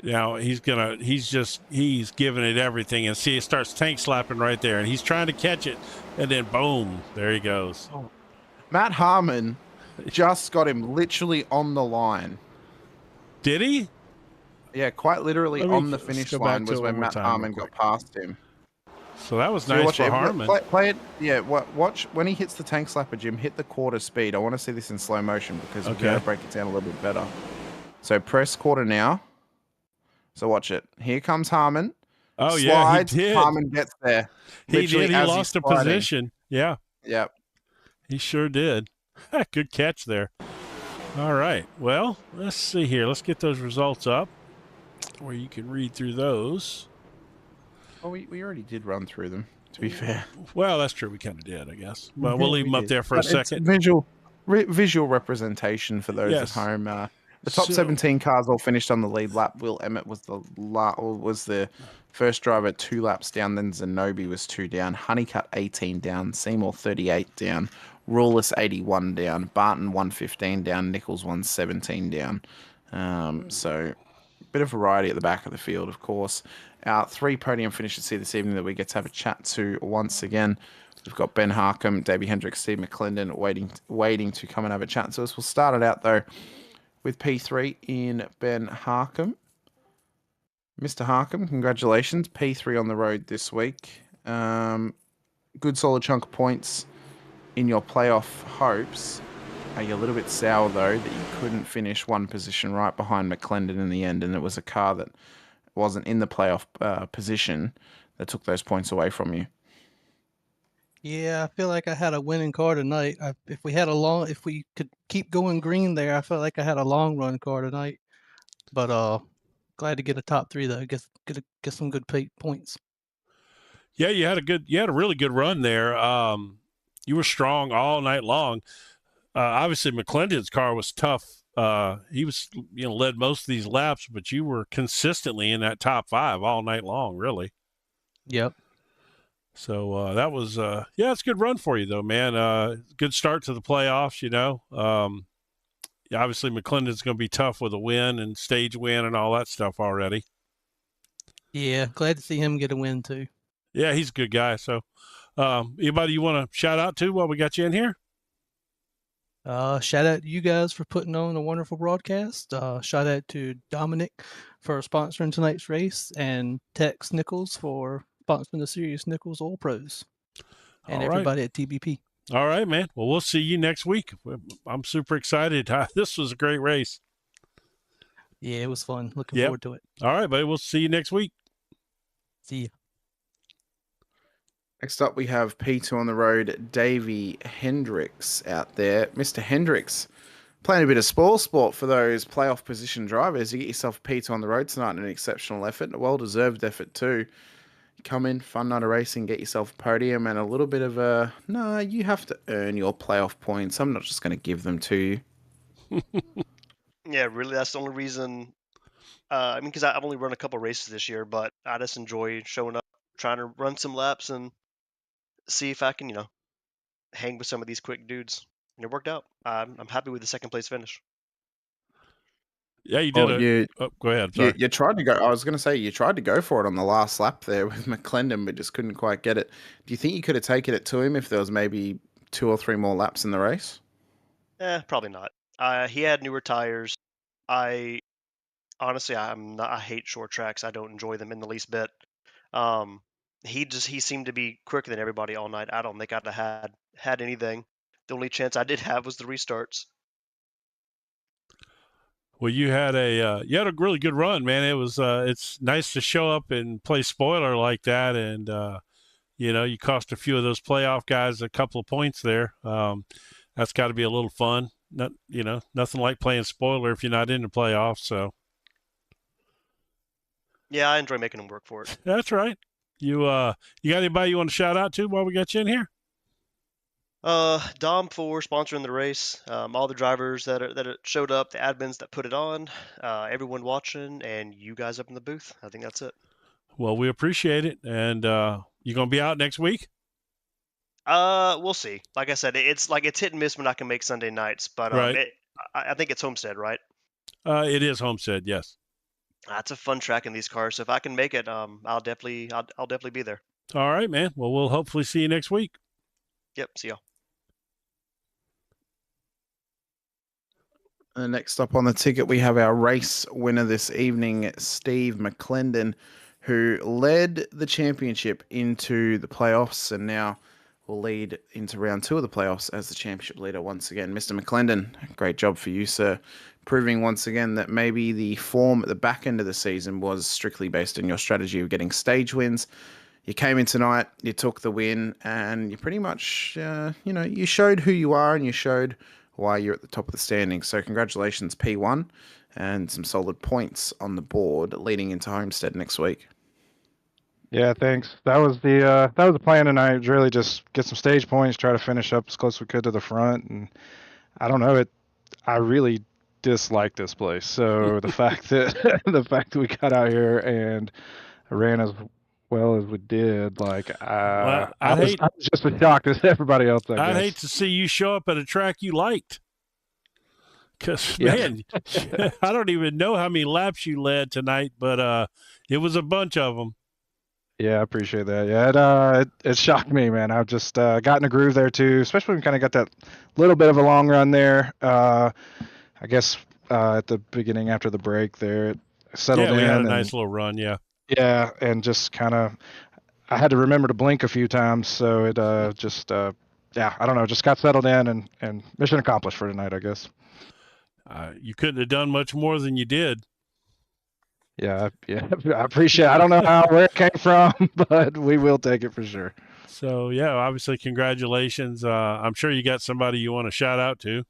Now he's giving it everything, and see, it starts tank slapping right there, and he's trying to catch it, and then boom, there he goes. Oh. Matt Harmon just got him literally on the line. Did he? Yeah, quite literally on the finish line was when Matt Harmon got past him. So that was nice for Harmon. Play it. Yeah, watch when he hits the tank slapper, Jim. Hit the quarter speed. I want to see this in slow motion because we've got to break it down a little bit better. So press quarter now. So watch it. Here comes Harmon. Oh, Slides, yeah, he did. Harmon gets there. He did. He lost a position. Yeah. Yep. He sure did. Good catch there. All right. Well, let's see here. Let's get those results up where you can read through those. Oh, we already did run through them, to be fair. Well, that's true. We kind of did, I guess. But we'll leave them up there for a second. Visual representation for those at home. The top 17 cars all finished on the lead lap. Will Emmett was the first driver 2 laps down. Then Zanobi was 2 down. Honeycutt 18 down. Seymour 38 down. Ruleless 81 down. Barton 115 down. Nichols 117 down. So a bit of variety at the back of the field, of course. Our 3 podium finishes here this evening that we get to have a chat to once again. We've got Ben Harcum, Davey Hendricks, Steve McClendon waiting to come and have a chat to us. We'll start it out though with P3 in Ben Harcum. Mr. Harcum, congratulations. P3 on the road this week. Good solid chunk of points in your playoff hopes. Are you a little bit sour, though, that you couldn't finish one position right behind McClendon in the end, and it was a car that wasn't in the playoff position that took those points away from you? Yeah, I feel like I had a winning car tonight. If we could keep going green there, I felt like I had a long run car tonight. But glad to get a top 3 though. Get some good points. Yeah, you had a really good run there. You were strong all night long. Obviously, McClendon's car was tough. He was led most of these laps, but you were consistently in that top 5 all night long, really. Yep. So that was, it's a good run for you, though, man. Good start to the playoffs, Obviously, McClendon's going to be tough with a win and stage win and all that stuff already. Yeah, glad to see him get a win, too. Yeah, he's a good guy. So anybody you want to shout out to while we got you in here? Shout out to you guys for putting on a wonderful broadcast. Shout out to Dominic for sponsoring tonight's race and Tex Nichols for sponsoring the series Nichols Oil Pros and everybody at TBP. All right, man. Well, we'll see you next week. I'm super excited. This was a great race. Yeah, it was fun. Looking forward to it. All right, buddy. We'll see you next week. See you. Next up, we have P2 on the road, Davey Hendricks out there. Mr. Hendricks playing a bit of spoil sport for those playoff position drivers. You get yourself a P2 on the road tonight, an exceptional effort, a well-deserved effort too. Come in, fun night of racing, get yourself a podium and a little bit of you have to earn your playoff points. I'm not just going to give them to you. Yeah, really, that's the only reason. Because I've only run a couple races this year, but I just enjoy showing up, trying to run some laps and see if I can, hang with some of these quick dudes. And it worked out. I'm happy with the second place finish. Yeah, you did. Go ahead. Sorry. You tried to go. I was going to say you tried to go for it on the last lap there with McClendon, but just couldn't quite get it. Do you think you could have taken it to him if there was maybe 2 or 3 more laps in the race? Probably not. He had newer tires. I hate short tracks. I don't enjoy them in the least bit. He seemed to be quicker than everybody all night. I don't think I'd have had anything. The only chance I did have was the restarts. Well, you had a really good run, man. It was it's nice to show up and play spoiler like that, and you cost a few of those playoff guys a couple of points there. that's got to be a little fun. Nothing like playing spoiler if you're not in the playoffs. So Yeah, I enjoy making them work for it. that's right. You got anybody you want to shout out to while we got you in here? Dom for sponsoring the race, all the drivers that showed up, the admins that put it on, everyone watching, and you guys up in the booth. I think that's it. Well, we appreciate it. And you going to be out next week? We'll see. Like I said, it's hit and miss when I can make Sunday nights, but Right. I think it's Homestead, right? It is Homestead, yes. That's a fun track in these cars. So if I can make it, I'll definitely be there. All right, man. Well, we'll hopefully see you next week. Yep. See y'all. Next up on the ticket, we have our race winner this evening, Steve McClendon, who led the championship into the playoffs and now will lead into round 2 of the playoffs as the championship leader once again. Mr. McClendon, great job for you, sir. Proving once again that maybe the form at the back end of the season was strictly based on your strategy of getting stage wins. You came in tonight, you took the win, and you pretty much, you showed who you are and you showed why you're at the top of the standings. So congratulations, P1, and some solid points on the board leading into Homestead next week. Yeah, thanks. That was the plan tonight. Was really just get some stage points, try to finish up as close as we could to the front. And I don't know, I really dislike this place. So the fact that we got out here and ran as well as we did, I was just as shocked as everybody else. I'd hate to see you show up at a track you liked. Because, man, I don't even know how many laps you led tonight, but it was a bunch of them. Yeah, I appreciate that. Yeah, it shocked me, man. I've just got in a groove there, too, especially when we kind of got that little bit of a long run there. I guess at the beginning after the break there, it settled in. Yeah, we had a nice little run, yeah. Yeah, and just kind of, I had to remember to blink a few times, so it I don't know, just got settled in and mission accomplished for tonight, I guess. You couldn't have done much more than you did. Yeah, I appreciate it. I don't know where it came from, but we will take it for sure. So, yeah, obviously, congratulations. I'm sure you got somebody you want to shout out to.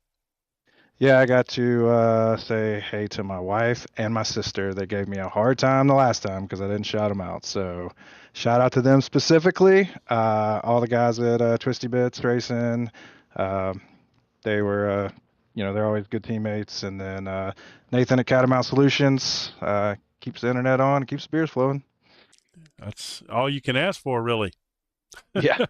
Yeah, I got to say hey to my wife and my sister. They gave me a hard time the last time because I didn't shout them out. So shout out to them specifically. All the guys at Twisty Bits Racing. They were, they're always good teammates. And then Nathan at Catamount Solutions keeps the internet on, keeps the beers flowing. That's all you can ask for, really. Yeah,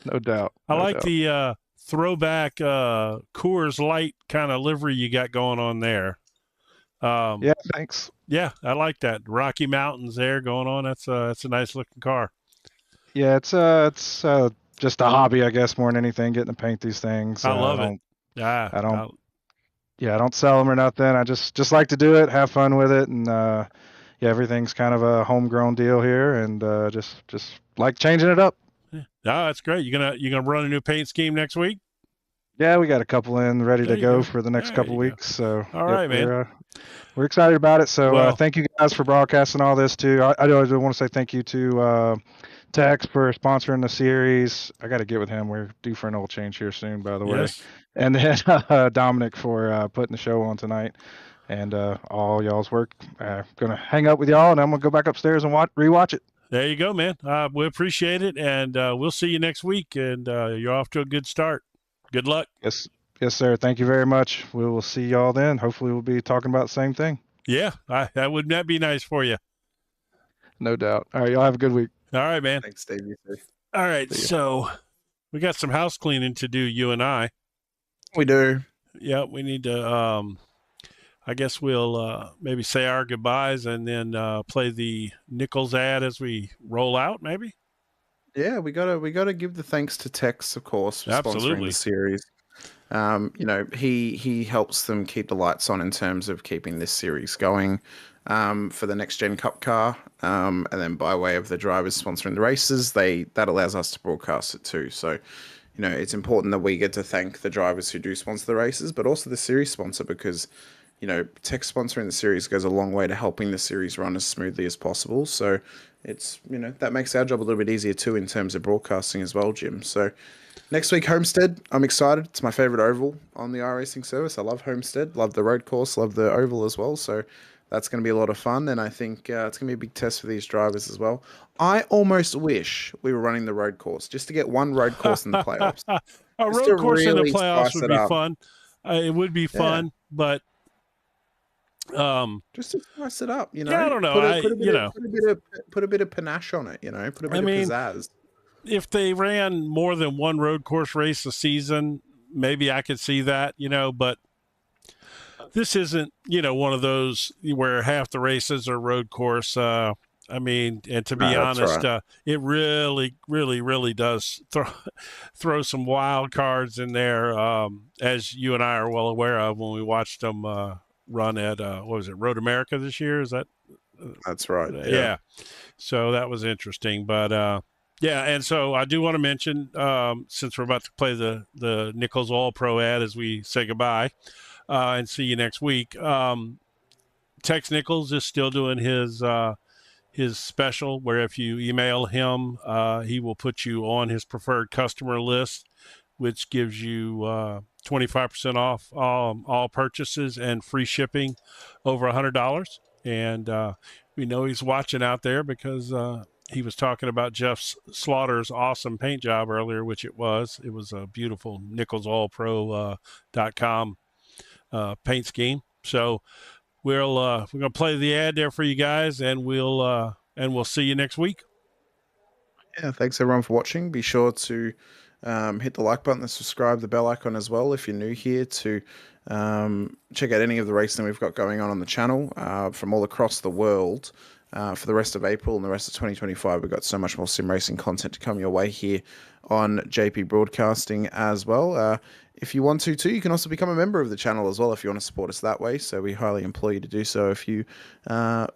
no doubt. I like the throwback Coors Light kind of livery you got going on there. Yeah, thanks. Yeah, I like that. Rocky Mountains there going on. That's a nice looking car. Yeah, it's just a hobby, I guess, more than anything, getting to paint these things. I love it. Yeah, I don't sell them or nothing. I just like to do it, have fun with it, and everything's kind of a homegrown deal here, and just like changing it up. Yeah. Oh, that's great. You gonna run a new paint scheme next week? Yeah, we got a couple in ready to go for the next couple weeks. So all right, man. We're excited about it. So thank you guys for broadcasting all this too. I do want to say thank you to Tex for sponsoring the series. I got to get with him. We're due for an oil change here soon, by the way. And then Dominic for putting the show on tonight. And all y'all's work. Gonna hang up with y'all, and I'm gonna go back upstairs and rewatch it. There you go, man. We appreciate it, and we'll see you next week. And you're off to a good start. Good luck. Yes, sir. Thank you very much. We will see y'all then. Hopefully, we'll be talking about the same thing. Yeah, wouldn't that be nice for you? No doubt. All right, y'all have a good week. All right, man. Thanks, Steve. All right, so we got some house cleaning to do, you and I. We do. Yeah, we need to. I guess we'll maybe say our goodbyes and then play the Nichols ad as we roll out, maybe. Yeah, we gotta give the thanks to Tex, of course, for sponsoring the series. He helps them keep the lights on in terms of keeping this series going for the next gen Cup car, and then by way of the drivers sponsoring the races, that allows us to broadcast it too. So, it's important that we get to thank the drivers who do sponsor the races, but also the series sponsor, because Tex sponsoring the series goes a long way to helping the series run as smoothly as possible. So it's, that makes our job a little bit easier too in terms of broadcasting as well, Jim. So Next week, Homestead. I'm excited. It's my favorite oval on the iRacing service. I love Homestead. Love the road course. Love the oval as well. So that's going to be a lot of fun. And I think it's going to be a big test for these drivers as well. I almost wish we were running the road course just to get one road course in the playoffs. A Just road to course in the really playoffs spice would it be up. fun. It would be fun, but just to spice it up, yeah, I don't know. Put a bit of panache on it, put a bit of pizzazz. If they ran more than one road course race a season, maybe I could see that, but this isn't, one of those where half the races are road course. And to be honest, right. It really, really, really does throw some wild cards in there, as you and I are well aware of when we watched them run at, Road America this year? Is that? That's right. Yeah. So that was interesting. But, yeah, and so I do want to mention, since we're about to play the Nichols Oil Pro ad as we say goodbye and see you next week, Tex Nichols is still doing his special where if you email him, he will put you on his preferred customer list, which gives you 25% off all purchases and free shipping over $100. And we know he's watching out there because he was talking about Jeff Slaughter's awesome paint job earlier, which it was. It was a beautiful NicholsOilPro.com paint scheme. So we're gonna play the ad there for you guys, and we'll see you next week. Yeah, thanks everyone for watching. Be sure to hit the like button and subscribe, the bell icon as well if you're new here, to check out any of the racing we've got going on the channel from all across the world. For the rest of April and the rest of 2025, we've got so much more sim racing content to come your way here on JP Broadcasting as well. If you want to too, you can also become a member of the channel as well if you want to support us that way. So we highly implore you to do so if you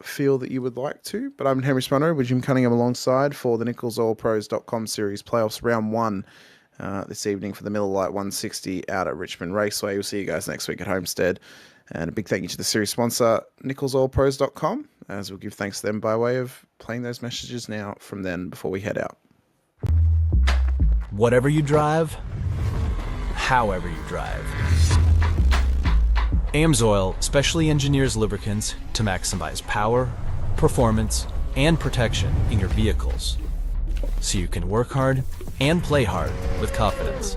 feel that you would like to. But I'm Henry Spanner with Jim Cunningham alongside for the NicholsOilPros.com Series Playoffs Round 1 this evening for the Miller Lite 160 out at Richmond Raceway. We'll see you guys next week at Homestead. And a big thank you to the series sponsor, NicholsOilPros.com, as we'll give thanks to them by way of playing those messages now from then before we head out. Whatever you drive, however you drive, AMSOIL specially engineers lubricants to maximize power, performance, and protection in your vehicles, so you can work hard and play hard with confidence.